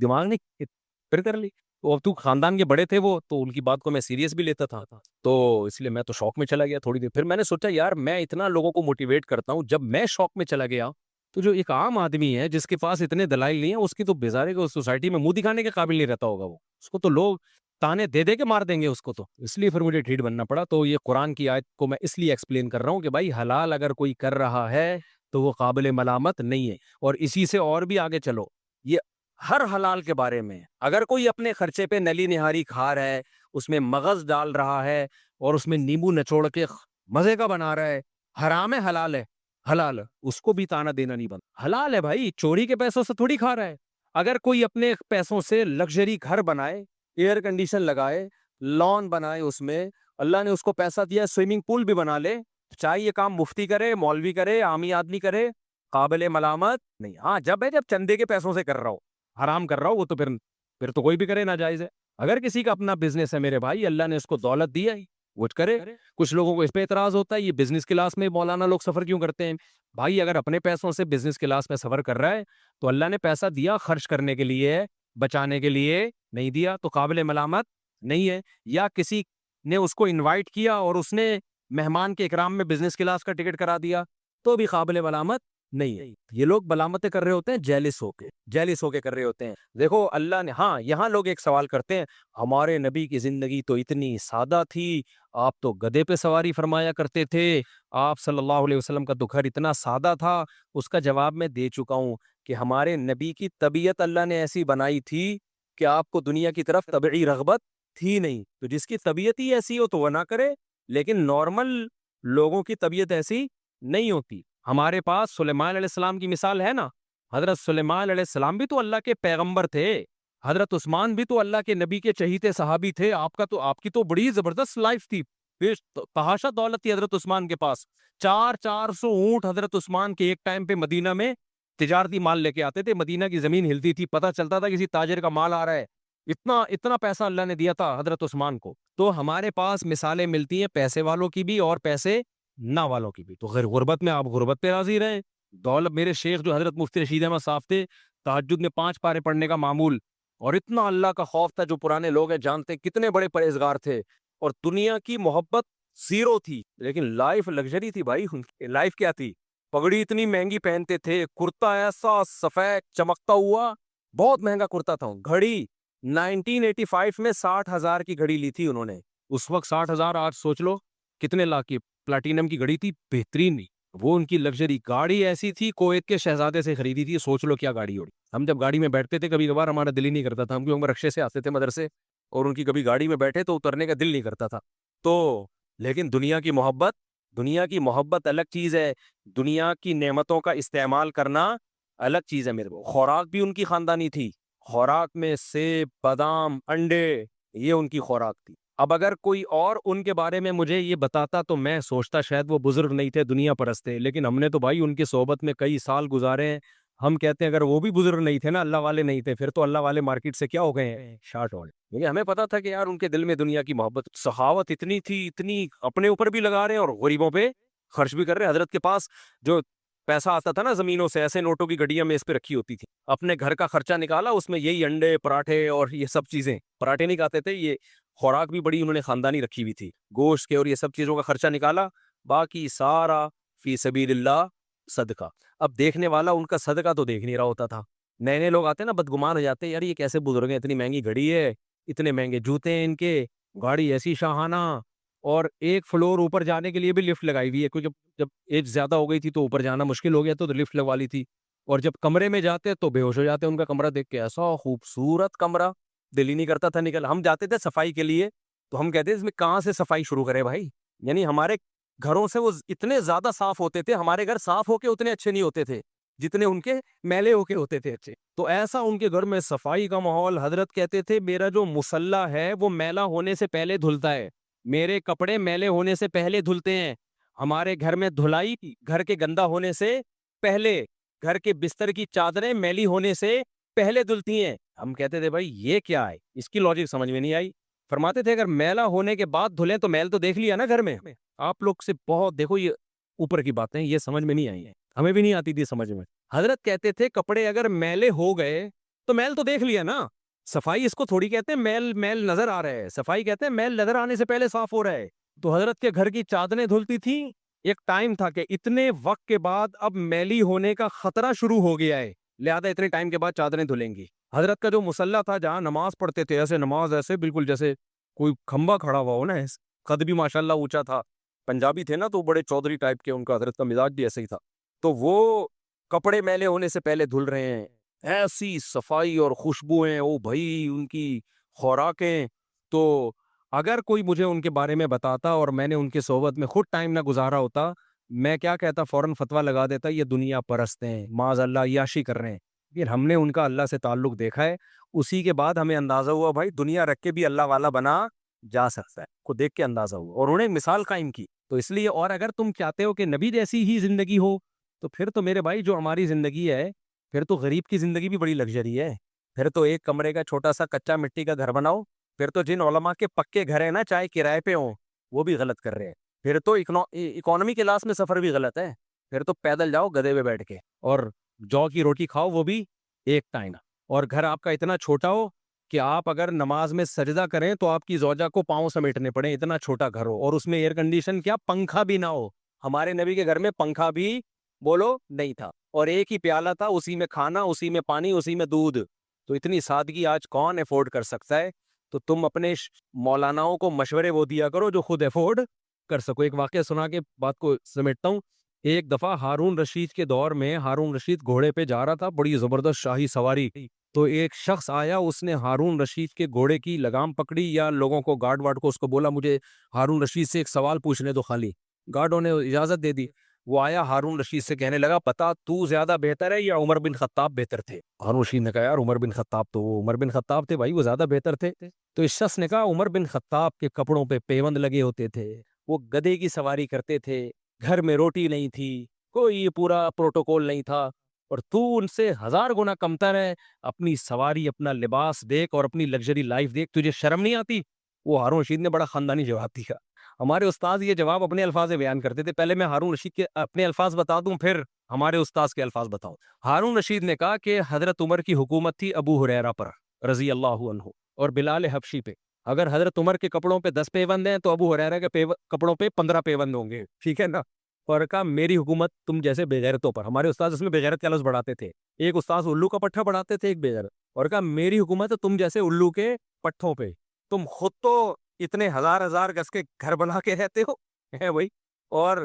دماغ نہیں پھر کر لی. تو اب تو خاندان کے بڑے تھے وہ, تو ان کی بات کو میں سیریس بھی لیتا تھا, تو اس لیے میں تو شوق میں چلا گیا تھوڑی دیر. پھر میں نے سوچا یار میں اتنا لوگوں کو موٹیویٹ کرتا ہوں, جب میں شوق میں چلا گیا تو جو ایک عام آدمی ہے جس کے پاس اتنے دلائل نہیں ہیں, اس کی تو بیزارے کو سوسائٹی میں منہ دکھانے کے قابل نہیں رہتا ہوگا وہ, اس کو تو لوگ تانے دے دے کے مار دیں گے اس کو. تو اس لیے پھر مجھے ڈھیٹ بننا پڑا. تو یہ قرآن کی آیت کو میں اس لیے ایکسپلین کر رہا ہوں کہ بھائی حلال اگر کوئی کر رہا ہے تو وہ قابل ملامت نہیں ہے. اور اسی سے اور بھی آگے چلو, یہ ہر حلال کے بارے میں, اگر کوئی اپنے خرچے پہ نلی نہاری کھا رہا ہے, اس میں مغز ڈال رہا ہے اور اس میں نیمبو نچوڑ کے مزے کا بنا رہا ہے, حرام ہے حلال ہے, حلال, اس کو بھی تانا دینا نہیں بنتا. حلال ہے بھائی, چوری کے پیسوں سے تھوڑی کھا رہا ہے. اگر کوئی اپنے پیسوں سے لگژری گھر بنائے, ایئر کنڈیشن لگائے, لان بنائے, اس میں اللہ نے اس کو پیسہ دیا, سوئمنگ پول بھی بنا لے, چاہے یہ کام مفتی کرے, مولوی کرے, عامی آدمی کرے, قابل ملامت نہیں. ہاں جب چندے کے پیسوں سے کر رہا ہو, حرام کر رہا ہو, وہ تو پھر تو کوئی بھی کرے ناجائز ہے. اگر کسی کا اپنا بزنس ہے میرے بھائی, اللہ نے اس کو دولت دی ہے, وہ کرے. کچھ لوگوں کو اس پہ اعتراض ہوتا ہے یہ بزنس کلاس میں مولانا لوگ سفر کیوں کرتے ہیں. بھائی اگر اپنے پیسوں سے بزنس کلاس میں سفر کر رہا ہے تو اللہ نے پیسہ دیا خرچ کرنے کے لیے, بچانے کے لیے نہیں دیا, تو قابل ملامت نہیں ہے. یا کسی نے اس کو انوائٹ کیا اور اس نے مہمان کے اکرام میں بزنس کلاس کا ٹکٹ کرا دیا تو بھی قابل ملامت نہیں ہے. یہ لوگ ملامتیں کر رہے ہوتے ہیں جیلس ہو کے کر رہے ہوتے ہیں. دیکھو اللہ نے, ہاں یہاں لوگ ایک سوال کرتے ہیں ہمارے نبی کی زندگی تو اتنی سادہ تھی, آپ تو گدھے پہ سواری فرمایا کرتے تھے, آپ صلی اللہ علیہ وسلم کا تو گھر اتنا سادہ تھا. اس کا جواب میں دے چکا ہوں کہ ہمارے نبی کی طبیعت اللہ نے ایسی بنائی تھی کہ آپ کو دنیا کی طرف طبعی رغبت تھی نہیں. تو جس کی طبیعت ہی ایسی ہو تو وہ نہ کرے, لیکن نارمل لوگوں کی طبیعت ایسی نہیں ہوتی. ہمارے پاس سلیمان علیہ السلام کی مثال ہے نا, حضرت سلیمان علیہ السلام بھی تو اللہ کے پیغمبر تھے, حضرت عثمان بھی تو اللہ کے نبی کے چہیتے صحابی تھے. آپ کی تو بڑی زبردست لائف تھی, تحاشا دولت تھی حضرت عثمان کے پاس. 400 اونٹ حضرت عثمان کے ایک ٹائم پہ مدینہ میں تجارتی مال لے کے آتے تھے. مدینہ کی زمین ہلتی تھی, پتہ چلتا تھا کسی تاجر کا مال آ رہا ہے. اتنا پیسہ اللہ نے دیا تھا حضرت عثمان کو. تو ہمارے پاس مثالیں ملتی ہیں پیسے والوں کی بھی اور پیسے نہ والوں کی بھی. تو غیر غربت میں آپ غربت پہ راضی رہیں. دولت, میرے شیخ جو حضرت مفتی رشید احمد صاحب تھے, تہجد میں 5 پارے پڑھنے کا معمول, اور اتنا اللہ کا خوف تھا. جو پرانے لوگ ہیں جانتے کتنے بڑے پرہیزگار تھے, اور دنیا کی محبت زیرو تھی, لیکن لائف لگژری تھی بھائی. لائف کیا تھی, پگڑی اتنی مہنگی پہنتے تھے, کرتا ایسا سفید چمکتا ہوا, بہت مہنگا کرتا تھا. گھڑی 1985 میں 60,000 کی گھڑی لی تھی انہوں نے. اس وقت 60,000, آج سوچ لو کتنے لاکھ کی پلاٹینم کی گھڑی تھی, بہترین نہیں. وہ ان کی لگژری گاڑی ایسی تھی, کویت کے شہزادے سے خریدی تھی. سوچ لو کیا گاڑی ہوگی. ہم جب گاڑی میں بیٹھتے تھے کبھی کبھار ہمارا دل ہی نہیں کرتا تھا, ہم کیونکہ رکشے سے آتے تھے مدرسے, اور ان کی کبھی گاڑی میں بیٹھے تو اترنے کا دل نہیں کرتا تھا. تو لیکن دنیا کی محبت الگ چیز ہے, دنیا کی نعمتوں کا استعمال کرنا الگ چیز ہے. میرے کو خوراک بھی ان کی خاندانی تھی, خوراک میں سیب, بادام, انڈے, یہ ان کی خوراک تھی. اب اگر کوئی اور ان کے بارے میں مجھے یہ بتاتا تو میں سوچتا شاید وہ بزرگ نہیں تھے, دنیا پرست تھے. لیکن ہم نے تو بھائی ان کی صحبت میں کئی سال گزارے ہیں. ہم کہتے ہیں اگر وہ بھی بزرگ نہیں تھے نا, اللہ والے نہیں تھے, پھر تو اللہ والے مارکیٹ سے کیا ہو گئے ہیں, شارٹ ہو گئے. کیونکہ ہمیں پتا تھا کہ یار ان کے دل میں دنیا کی محبت, سخاوت اتنی تھی, اتنی اپنے اوپر بھی لگا رہے ہیں اور غریبوں پہ خرچ بھی کر رہے ہیں. حضرت کے پاس جو پیسہ آتا تھا نا زمینوں سے, ایسے نوٹوں کی گڈیاں میں اس پہ رکھی ہوتی تھی, اپنے گھر کا خرچہ نکالا, اس میں یہی انڈے, پراٹھے اور یہ سب چیزیں, پراٹھے نہیں کھاتے تھے, یہ خوراک بھی بڑی انہوں نے خاندانی رکھی ہوئی تھی, گوشت کے اور یہ سب چیزوں کا خرچہ نکالا, باقی سارا فی سبیل اللہ صدقہ. اب دیکھنے والا ان کا صدقہ تو دیکھ نہیں رہا ہوتا تھا. نئے لوگ آتے نا بدگمان ہو جاتے, یار یہ کیسے بزرگ ہیں, اتنی مہنگی گھڑی ہے, اتنے مہنگے جوتے ہیں ان کے, گاڑی ایسی شاہانہ, اور ایک فلور اوپر جانے کے لیے بھی لفٹ لگائی ہوئی ہے. کیونکہ جب ایج زیادہ ہو گئی تھی تو اوپر جانا مشکل ہو گیا تو لفٹ لگوا لی تھی. اور جب کمرے میں جاتے تو بے ہوش ہو جاتے. ان کا کمرہ دیکھ کے, ایسا خوبصورت کمرہ, دل ہی نہیں کرتا تھا نکل. ہم جاتے تھے صفائی کے لیے تو ہم کہتے اس میں کہاں سے صفائی شروع کرے بھائی. یعنی ہمارے گھروں سے وہ اتنے زیادہ صاف ہوتے تھے, ہمارے گھر صاف ہو کے اتنے اچھے نہیں ہوتے تھے جتنے ان کے میلے ہو کے ہوتے تھے اچھے. تو ایسا ان کے گھر میں صفائی کا ماحول. حضرت کہتے تھے میرا جو مصلی ہے وہ میلا ہونے سے پہلے دھلتا ہے, میرے کپڑے میلے ہونے سے پہلے دھلتے ہیں. ہمارے گھر میں دھلائی گھر کے گندا ہونے سے پہلے, گھر کے بستر کی چادریں میلی ہونے سے پہلے دھلتی ہیں. ہم کہتے تھے بھائی یہ کیا ہے, اس کی لاجک سمجھ میں نہیں آئی. فرماتے تھے اگر میلا ہونے کے بعد دھلیں تو میل تو دیکھ لیا نا گھر میں. آپ لوگ سے بہت دیکھو یہ اوپر کی باتیں, یہ سمجھ میں نہیں آئی ہیں, ہمیں بھی نہیں آتی تھی سمجھ میں. حضرت کہتے تھے کپڑے اگر میلے ہو گئے تو میل تو دیکھ لیا نا. صفائی اس کو تھوڑی کہتے ہیں میل نظر آ رہا ہے, صفائی کہتے ہیں میل نظر آنے سے پہلے صاف ہو رہا ہے. تو حضرت کے گھر کی چادریں دھلتی تھی. ایک ٹائم تھا کہ اتنے وقت کے بعد اب میلی ہونے کا خطرہ شروع ہو گیا ہے, لہذا اتنے ٹائم کے بعد چادریں دھلیں گی. حضرت کا جو مصلی تھا جہاں نماز پڑھتے تھے, ایسے نماز ایسے بالکل جیسے کوئی کھمبا کھڑا ہوا ہو نا, قد بھی ماشاءاللہ اونچا تھا. پنجابی تھے نا تو بڑے چودھری ٹائپ کے, ان کا حضرت کا مزاج بھی ایسے ہی تھا. تو وہ کپڑے میلے ہونے سے پہلے دھل رہے ہیں, ایسی صفائی اور خوشبوئیں, او بھائی ان کی خوراکیں. تو اگر کوئی مجھے ان کے بارے میں بتاتا اور میں نے ان کے صحبت میں خود ٹائم نہ گزارا ہوتا, میں کیا کہتا, فوراً فتویٰ لگا دیتا یہ دنیا پرست ہیں, معاذ اللہ عیاشی کر رہے ہیں. پھر ہم نے ان کا اللہ سے تعلق دیکھا ہے, اسی کے بعد ہمیں اندازہ ہوا بھائی دنیا رکھ کے بھی اللہ والا بنا جا سکتا ہے, کو دیکھ کے اندازہ ہوا, اور انہیں مثال قائم کی. تو اس لیے, اور اگر تم چاہتے ہو کہ نبی جیسی ہی زندگی ہو تو پھر تو میرے بھائی جو ہماری زندگی ہے, پھر تو غریب کی زندگی بھی بڑی لگژری ہے. پھر تو ایک کمرے کا چھوٹا سا کچا مٹی کا گھر بناؤ. پھر تو جن علماء کے پکے گھر ہیں نا, چاہے کرائے پہ ہوں, وہ بھی غلط کر رہے ہیں. پھر تو اکانومی کلاس میں سفر بھی غلط ہے. پھر تو پیدل جاؤ گدھے پہ بیٹھ کے, اور جو کی روٹی کھاؤ, وہ بھی ایک ٹائم. اور گھر آپ کا اتنا چھوٹا ہو کہ آپ اگر نماز میں سجدہ کریں تو آپ کی زوجہ کو پاؤں سمیٹنے پڑے, اتنا چھوٹا گھر ہو, اور اس میں ایئر کنڈیشن کیا, پنکھا بھی نہ ہو. ہمارے نبی کے گھر میں پنکھا بھی بولو نہیں تھا, اور ایک ہی پیالہ تھا, اسی میں کھانا, اسی میں پانی, اسی میں دودھ. تو اتنی سادگی آج کون افورڈ کر سکتا ہے؟ تو تم اپنے مولاناؤں کو مشورے وہ دیا کرو جو خود افورڈ کر سکو. ایک واقعہ سنا کے بات کو سمیٹتا ہوں. ایک دفعہ ہارون رشید کے دور میں ہارون رشید گھوڑے پہ جا رہا تھا, بڑی زبردست شاہی سواری. تو ایک شخص آیا, اس نے ہارون رشید کے گھوڑے کی لگام پکڑی, یا لوگوں کو, گارڈ وارڈ کو, اس کو بولا مجھے ہارون رشید سے ایک سوال پوچھنے دو خالی. گارڈوں نے اجازت دے دی. وہ آیا ہارون رشید سے, کہنے لگا بتا تو زیادہ بہتر ہے یا عمر بن خطاب بہتر تھے؟ ہارون رشید نے کہا یار عمر بن خطاب تھے بھائی, وہ زیادہ بہتر تھے. تو اس شخص نے کہا عمر بن خطاب کے کپڑوں پہ پیوند لگے ہوتے تھے, وہ گدھے کی سواری کرتے تھے, گھر میں روٹی نہیں تھی, کوئی پورا پروٹوکول نہیں تھا, اور تو ان سے 1000 گنا کمتر ہے. اپنی سواری, اپنا لباس دیکھ اور اپنی لگژری لائف دیکھ, تجھے شرم نہیں آتی؟ وہ ہارون رشید نے بڑا خاندانی جواب دیا. ہمارے استاد یہ جواب اپنے الفاظ میں بیان کرتے تھے. پہلے میں ہارون رشید کے اپنے الفاظ بتا دوں, پھر ہمارے استاد کے الفاظ بتاؤں. ہارون رشید نے کہا کہ حضرت عمر کی حکومت تھی ابو ہریرہ پر رضی اللہ عنہ اور بلال حبشی پہ. اگر حضرت عمر کے کپڑوں پہ 10 پیوند ہیں تو ابو ہریرہ کے کپڑوں پہ 15 پیوند ہوں گے, ٹھیک ہے نا. اور کہا میری حکومت تم جیسے بےغیرتوں پر. ہمارے استاد اس میں بےغیرت کا لفظ بڑھاتے تھے. ایک استاد الو کا پٹھا بڑھاتے تھے, ایک بےغیرت. اور کہا میری حکومت تم جیسے الو کے پٹھوں پہ. تم خود تو اتنے 1000 گز کے گھر بنا کے رہتے ہو ہے بھائی, اور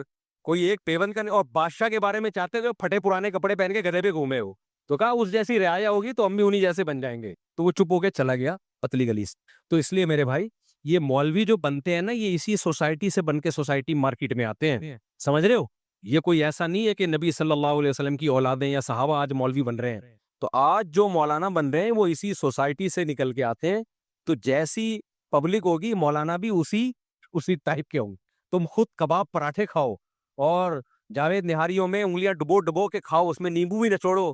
کوئی ایک پیون کا نہیں, اور بادشاہ کے بارے میں چاہتے تھے پھٹے پرانے کپڑے پہن کے گدھے پہ گھومے ہو. تو کہا اس جیسی رعایا ہوگی تو ہم بھی انہی جیسے بن جائیں گے. تو وہ چپ ہو کے چلا گیا پتلی گلی سے. تو اس لیے میرے بھائی, یہ مولوی جو بنتے ہیں نا, یہ اسی سوسائٹی سے بن کے سوسائٹی مارکیٹ میں آتے ہیں, سمجھ رہے ہو. یہ کوئی ایسا نہیں ہے کہ نبی صلی اللہ علیہ وسلم کی اولادیں یا صحابہ آج مولوی بن رہے ہیں. تو آج جو مولانا بن رہے ہیں وہ اسی سوسائٹی سے نکل کے آتے ہیں. تو جیسی پبلک ہوگی مولانا بھی اسی ٹائپ کے ہوں گے. تم خود کباب پراٹھے کھاؤ اور جاوید نہاریوں میں انگلیاں ڈبو ڈبو کے کھاؤ, اس میں نیمبو بھی نچوڑو,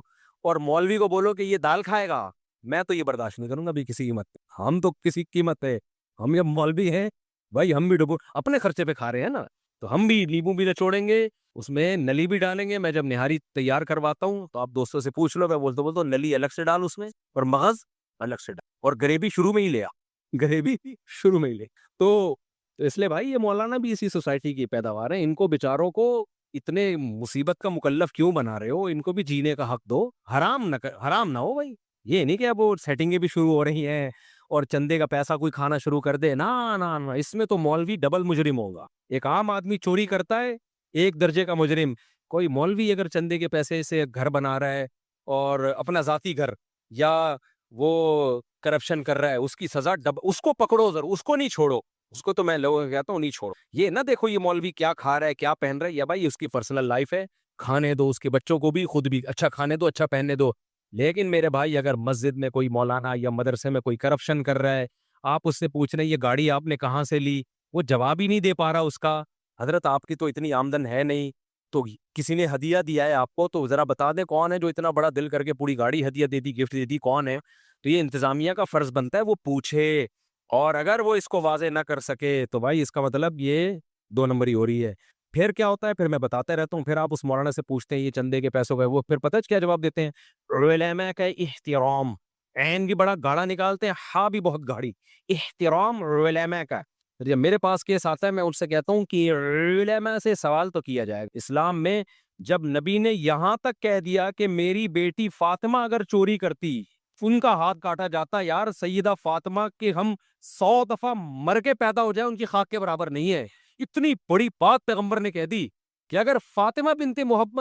اور مولوی کو بولو کہ یہ دال کھائے گا, میں تو یہ برداشت نہیں کروں گا بھی کسی قیمت پہ. ہم تو کسی قیمت پہ, ہم یہ مولوی ہیں بھائی, ہم بھی ڈبو اپنے خرچے پہ کھا رہے ہیں نا, تو ہم بھی نیمبو بھی نچوڑیں گے, اس میں نلی بھی ڈالیں گے. میں جب نہاری تیار کرواتا ہوں تو آپ دوستوں سے پوچھ لو, میں بولتا نلی الگ سے ڈال اس میں, اور مغز الگ سے ڈال, اور گریوی شروع میں ہی لے آ, گریوی شروع میں ہی لے. تو اس لیے بھائی یہ مولانا بھی اسی سوسائٹی کی پیداوار ہیں. ان کو بیچاروں کو اتنے مصیبت کا مکلف کیوں بنا رہے ہو؟ ان کو بھی جینے کا حق دو, حرام نہ ہو بھائی. یہ نہیں کہ اب وہ سیٹنگیں بھی شروع ہو رہی ہیں اور چندے کا پیسہ کوئی کھانا شروع کر دے, نا, اس میں تو مولوی ڈبل مجرم ہوگا. ایک عام آدمی چوری کرتا ہے, ایک درجے کا مجرم. کوئی مولوی اگر چندے کے پیسے سے گھر بنا رہا ہے اور اپنا ذاتی گھر, یا وہ کرپشن کر رہا ہے, اس کی سزا اس کو پکڑو ضرور, اس کو نہیں چھوڑو. اس کو تو میں لوگوں کو کہتا ہوں نہیں چھوڑو. یہ نہ دیکھو یہ مولوی کیا کھا رہا ہے, کیا پہن رہا ہے, یا بھائی اس کی پرسنل لائف ہے, کھانے دو, اس کے بچوں کو بھی, خود بھی اچھا کھانے دو, اچھا پہننے دو. لیکن میرے بھائی اگر مسجد میں کوئی مولانا یا مدرسے میں کوئی کرپشن کر رہا ہے, آپ اس سے پوچھ رہے ہیں یہ گاڑی آپ نے کہاں سے لی, وہ جواب ہی نہیں دے پا رہا اس کا. حضرت آپ کی تو اتنی آمدن ہے نہیں, تو کسی نے ہدیہ دیا ہے آپ کو, تو ذرا بتا دیں کون ہے جو اتنا بڑا دل کر کے پوری گاڑی ہدیہ دے دی, گفٹ دے دی, کون ہے؟ تو یہ انتظامیہ کا فرض بنتا ہے وہ پوچھے, اور اگر وہ اس کو واضح نہ کر سکے تو بھائی اس کا مطلب یہ 2 نمبری ہو رہی ہے. پھر کیا ہوتا ہے, پھر میں بتاتا رہتا ہوں, پھر آپ اس مولانا سے پوچھتے ہیں یہ چندے کے پیسوں کا, وہ پھر پتہ کیا جواب دیتے ہیں, علماء کا احترام. عین بھی بڑا گاڑا نکالتے ہیں, ہاں بھی بہت گاڑی, احترام علماء کا. جب میرے پاس کیس آتا ہے میں ان سے کہتا ہوں کہ علماء سے سوال تو کیا جائے. اسلام میں جب نبی نے یہاں تک کہہ دیا کہ میری بیٹی فاطمہ اگر چوری کرتی ان کا ہاتھ کاٹا جاتا, یار سیدہ فاطمہ کے ہم 100 دفعہ مر کے پیدا ہو جائے ان کی خاک کے برابر نہیں ہے. اتنی بڑی بات پیغمبر نے کہہ دی کہ اگر فاطمہ بنت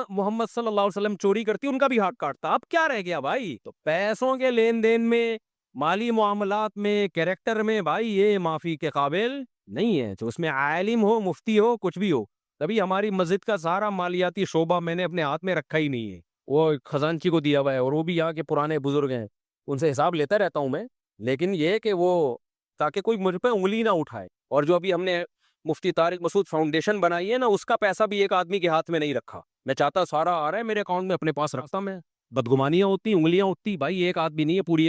محمد صلی اللہ علیہ وسلم چوری کرتی ان کا بھی ہاتھ کاٹتا. اب کیا رہ گیا بھائی؟ تو پیسوں کے لین دین میں, مالی معاملات میں, کیریکٹر میں, بھائی یہ معافی کے قابل نہیں ہے. تو اس میں عالم ہو, مفتی ہو, کچھ بھی ہو, تبھی ہماری مسجد کا سارا مالیاتی شعبہ میں نے اپنے ہاتھ میں رکھا ہی نہیں ہے, وہ خزانچی کو دیا ہوا ہے, اور وہ بھی یہاں کے پرانے بزرگ ہیں, ان سے حساب لیتا رہتا ہوں میں. لیکن یہ کہ وہ تاکہ کوئی مجھ پہ انگلی نہ اٹھائے. اور جو ابھی ہم نے مفتی طارق مسعود فاؤنڈیشن بنائی ہے نا, اس کا پیسہ بھی ایک آدمی کے ہاتھ میں نہیں رکھا. میں چاہتا سارا آ رہا ہے میرے اکاؤنٹ میں, اپنے پاس رکھتا میں. بدگمانیاں ہوتی, انگلیاں اٹھتی, بھائی ایک آدمی نہیں ہے, پوری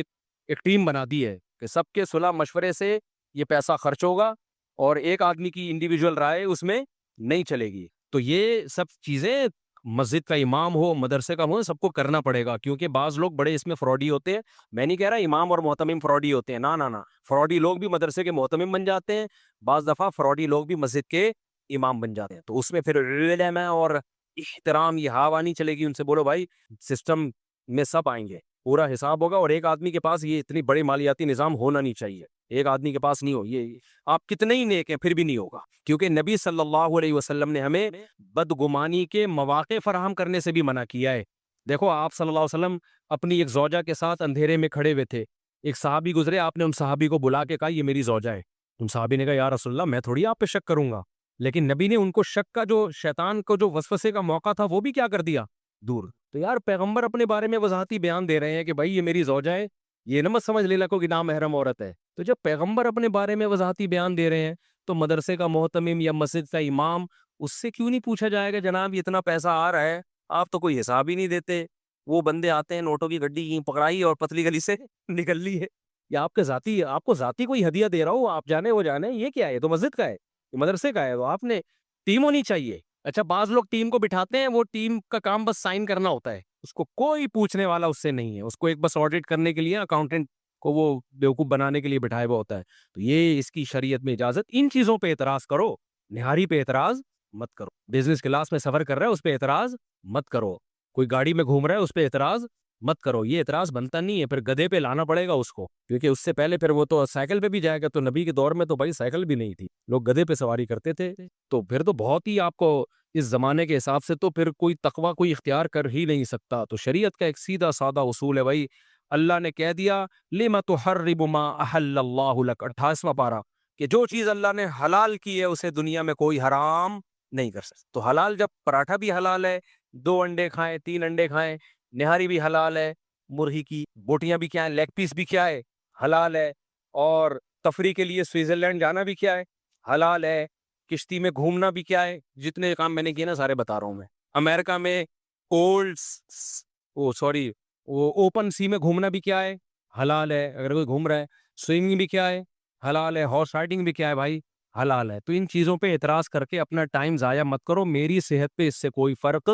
ایک ٹیم بنا دی ہے کہ سب کے صلح مشورے سے یہ پیسہ خرچ ہوگا, اور ایک آدمی کی انڈیویجول رائے اس میں نہیں چلے گی. تو یہ سب چیزیں مسجد کا امام ہو, مدرسے کا ہو, سب کو کرنا پڑے گا, کیونکہ بعض لوگ بڑے اس میں فراڈی ہوتے ہیں. میں نہیں کہہ رہا امام اور محتمم فراڈی ہوتے ہیں, نہ, فراڈی لوگ بھی مدرسے کے محتمم بن جاتے ہیں, بعض دفعہ فراڈی لوگ بھی مسجد کے امام بن جاتے ہیں. تو اس میں پھر علم اور احترام یہ ہوا نہیں چلے گی. ان سے بولو بھائی سسٹم میں سب آئیں گے, پورا حساب ہوگا, اور ایک آدمی کے پاس یہ اتنی بڑی مالیاتی نظام ہونا نہیں چاہیے. ایک آدمی کے پاس نہیں ہو, یہ آپ کتنے ہی نیک ہیں پھر بھی نہیں ہوگا, کیونکہ نبی صلی اللہ علیہ وسلم نے ہمیں بدگمانی کے مواقع فراہم کرنے سے بھی منع کیا ہے. دیکھو آپ صلی اللہ علیہ وسلم اپنی ایک زوجہ کے ساتھ اندھیرے میں کھڑے ہوئے تھے, ایک صحابی گزرے, آپ نے ان صحابی کو بلا کے کہا یہ میری زوجہ ہے. ان صحابی نے کہا یا رسول اللہ میں تھوڑی آپ پہ شک کروں گا, لیکن نبی نے ان کو شک کا جو شیطان کو جو وسوسے کا موقع تھا وہ بھی کیا کر دیا, دور. تو یار پیغمبر اپنے بارے میں وضاحتی بیان دے رہے ہیں کہ بھائی یہ میری زوجہ ہے, یہ نہ مت سمجھ لینا کو کہ نامحرم عورت ہے. تو جب پیغمبر اپنے بارے میں وضاحتی بیان دے رہے ہیں تو مدرسے کا محتمم یا مسجد کا امام اس سے کیوں نہیں پوچھا جائے گا جناب اتنا پیسہ آ رہا ہے آپ تو کوئی حساب ہی نہیں دیتے, وہ بندے آتے ہیں نوٹوں کی گڈی پکڑائی اور پتلی گلی سے نکل لی ہے, یا آپ کو ذاتی کوئی ہدیہ دے رہا ہو, آپ جانے وہ جانے, یہ کیا ہے, تو مسجد کا ہے, یہ مدرسے کا ہے, تو آپ نے ٹیم ہونی چاہیے. اچھا بعض لوگ ٹیم کو بٹھاتے ہیں, وہ ٹیم کا کام بس سائن کرنا ہوتا ہے, اس کو کوئی پوچھنے والا اس سے نہیں ہے, اس کو ایک بس آڈٹ کرنے کے لیے اکاؤنٹنٹ کو وہ بیوقوف بنانے کے لیے بٹھائے ہوا ہوتا ہے. تو یہ اس کی شریعت میں اجازت, ان چیزوں پہ اعتراض کرو, نہاری پہ اعتراض مت کرو. بزنس کلاس میں سفر کر رہا ہے اس پہ اعتراض مت کرو, کوئی گاڑی میں گھوم رہا ہے اس پہ اعتراض مت کرو, یہ اعتراض بنتا نہیں ہے. پھر گدھے پہ لانا پڑے گا اس کو, کیونکہ اس سے پہلے پھر وہ تو سائیکل پہ بھی جائے گا. تو نبی کے دور میں تو بھائی سائیکل بھی نہیں تھی, لوگ گدھے پہ سواری کرتے تھے. تو پھر تو بہت ہی آپ کو اس زمانے کے حساب سے تو پھر کوئی تقوی کوئی اختیار کر ہی نہیں سکتا. تو شریعت کا ایک سیدھا سادہ اصول ہے بھائی, اللہ نے کہہ دیا لِمَ تُحَرِّمُ مَا أَحَلَّ اللَّهُ لَكَ, 28واں پارہ, کہ جو چیز اللہ نے حلال کی ہے اسے دنیا میں کوئی حرام نہیں کر سکتا. تو حلال جب پراٹھا بھی حلال ہے, 2 انڈے کھائیں 3 انڈے کھائیں, نہاری بھی حلال ہے, مرغی کی بوٹیاں بھی کیا ہے, لیگ پیس بھی کیا ہے, حلال ہے, اور تفریح کے لیے سوئٹزرلینڈ جانا بھی کیا ہے, حلال ہے, کشتی میں گھومنا بھی کیا ہے, جتنے کام میں نے کیے نا سارے بتا رہا ہوں میں. امریکہ میں وہ اوپن سی میں گھومنا بھی کیا ہے, حلال ہے, اگر کوئی گھوم رہا ہے. سوئمنگ بھی کیا ہے, حلال ہے. ہارس رائڈنگ بھی کیا ہے بھائی, حلال ہے. تو ان چیزوں پہ اعتراض کر کے اپنا ٹائم ضائع مت کرو, میری صحت پہ اس سے کوئی فرق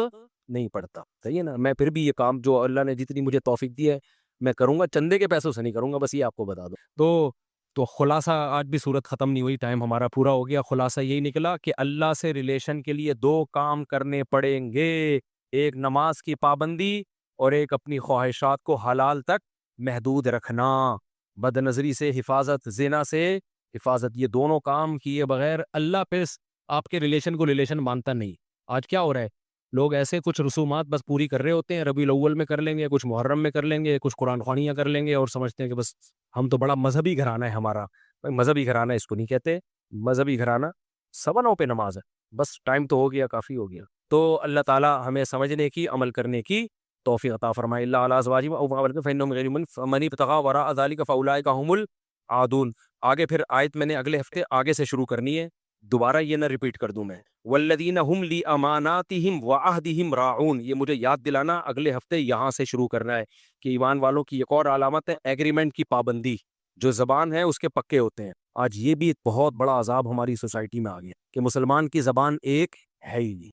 نہیں پڑتا, صحیح ہے نا. میں پھر بھی یہ کام جو اللہ نے جتنی مجھے توفیق دی ہے میں کروں گا, چندے کے پیسوں سے نہیں کروں گا, بس یہ آپ کو بتا دو. تو خلاصہ, آج بھی صورت ختم نہیں ہوئی, ٹائم ہمارا پورا ہو گیا. خلاصہ یہی نکلا کہ اللہ سے ریلیشن کے لیے 2 کام کرنے پڑیں گے, ایک نماز کی پابندی اور ایک اپنی خواہشات کو حلال تک محدود رکھنا, بد نظری سے حفاظت, زنا سے حفاظت. یہ دونوں کام کیے بغیر اللہ پہ آپ کے ریلیشن کو ریلیشن مانتا نہیں. آج کیا ہو رہا ہے, لوگ ایسے کچھ رسومات بس پوری کر رہے ہوتے ہیں, ربیع الاول میں کر لیں گے, کچھ محرم میں کر لیں گے, کچھ قرآن خوانیاں کر لیں گے, اور سمجھتے ہیں کہ بس ہم تو بڑا مذہبی گھرانہ ہے ہمارا. مذہبی گھرانہ اس کو نہیں کہتے, مذہبی گھرانہ 9:15 پہ نماز ہے, بس ٹائم تو ہو گیا, کافی ہو گیا. تو اللہ تعالی ہمیں سمجھنے کی, عمل کرنے کی توفیق عطا فرمائے. اللہ علی ازواجہم او ما ملکت فإنہم غیر مؤمنون فمن ابتغى وراء ذلك فاولئک هم العادون. آگے پھر آیت میں نے اگلے ہفتے آگے سے شروع کرنی ہے, دوبارہ یہ نہ ریپیٹ کر دوں میں. والذین هم لاماناتہم وعہدہم راعون, یہ مجھے یاد دلانا, اگلے ہفتے یہاں سے شروع کرنا ہے کہ ایمان والوں کی ایک اور علامت ہے ایگریمنٹ کی پابندی. جو زبان ہے اس کے پکے ہوتے ہیں. آج یہ بھی ایک بہت بڑا عذاب ہماری سوسائٹی میں آ گیا کہ مسلمان کی زبان ایک ہے ہی نہیں.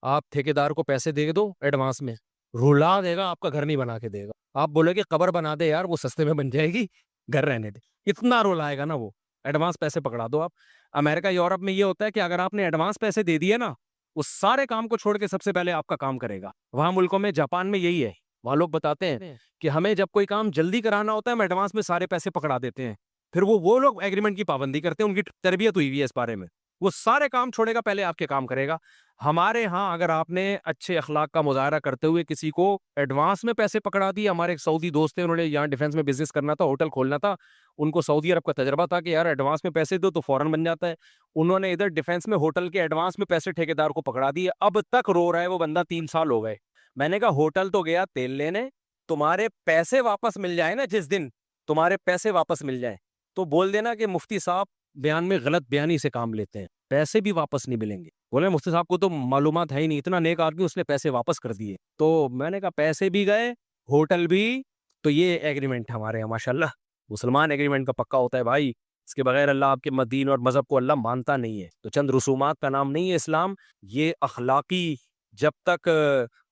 آپ ٹھیکیدار کو پیسے دے دو ایڈوانس میں, رلا دے گا, آپ کا گھر نہیں بنا کے دے گا. آپ بولے کہ قبر بنا دے یار, وہ سستے میں بن جائے گی, گھر رہنے دے, اتنا رولائے گا نا وہ, ایڈوانس پیسے پکڑا دو آپ. امریکہ یورپ میں یہ ہوتا ہے کہ اگر آپ نے ایڈوانس پیسے دے دیے نا, وہ سارے کام کو چھوڑ کے سب سے پہلے آپ کا کام کرے گا. وہاں ملکوں میں, جاپان میں یہی ہے, وہاں لوگ بتاتے ہیں کہ ہمیں جب کوئی کام جلدی کرانا ہوتا ہے ہم ایڈوانس میں سارے پیسے پکڑا دیتے ہیں, پھر وہ لوگ ایگریمنٹ کی پابندی کرتے ہیں, ان کی تربیت ہوئی ہوئی ہے اس بارے میں, وہ سارے کام چھوڑے گا پہلے آپ کے کام کرے گا. ہمارے ہاں اگر آپ نے اچھے اخلاق کا مظاہرہ کرتے ہوئے کسی کو ایڈوانس میں پیسے پکڑا دیے, ہمارے ایک سعودی دوست تھے, انہوں نے یہاں ڈیفینس میں بزنس کرنا تھا, ہوٹل کھولنا تھا, ان کو سعودی عرب کا تجربہ تھا کہ یار ایڈوانس میں پیسے دو تو فوراً بن جاتا ہے. انہوں نے ادھر ڈیفینس میں ہوٹل کے ایڈوانس میں پیسے ٹھیکیدار کو پکڑا دیے, اب تک رو رہا ہے وہ بندہ, 3 سال ہو گئے. میں نے کہا ہوٹل تو گیا تیل لینے, تمہارے پیسے واپس مل جائے نا, جس دن تمہارے پیسے واپس مل جائیں تو بول دینا کہ مفتی صاحب بیان میں غلط بیانی سے کام لیتے ہیں, پیسے بھی واپس نہیں ملیں گے. بولے مفتی صاحب کو تو معلومات ہے ہی نہیں, اتنا نیک آدمی, اس نے پیسے واپس کر دیے. تو میں نے کہا پیسے بھی گئے, ہوٹل بھی. تو یہ ایگریمنٹ ہمارے یہاں ماشاءاللہ مسلمان ایگریمنٹ کا پکا ہوتا ہے بھائی. اس کے بغیر اللہ آپ کے دین اور مذہب کو اللہ مانتا نہیں ہے. تو چند رسومات کا نام نہیں ہے اسلام. یہ اخلاقی جب تک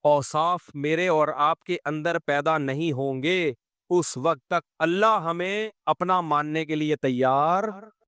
اوصاف میرے اور آپ کے اندر پیدا نہیں ہوں گے اس وقت تک اللہ ہمیں اپنا ماننے کے لیے تیار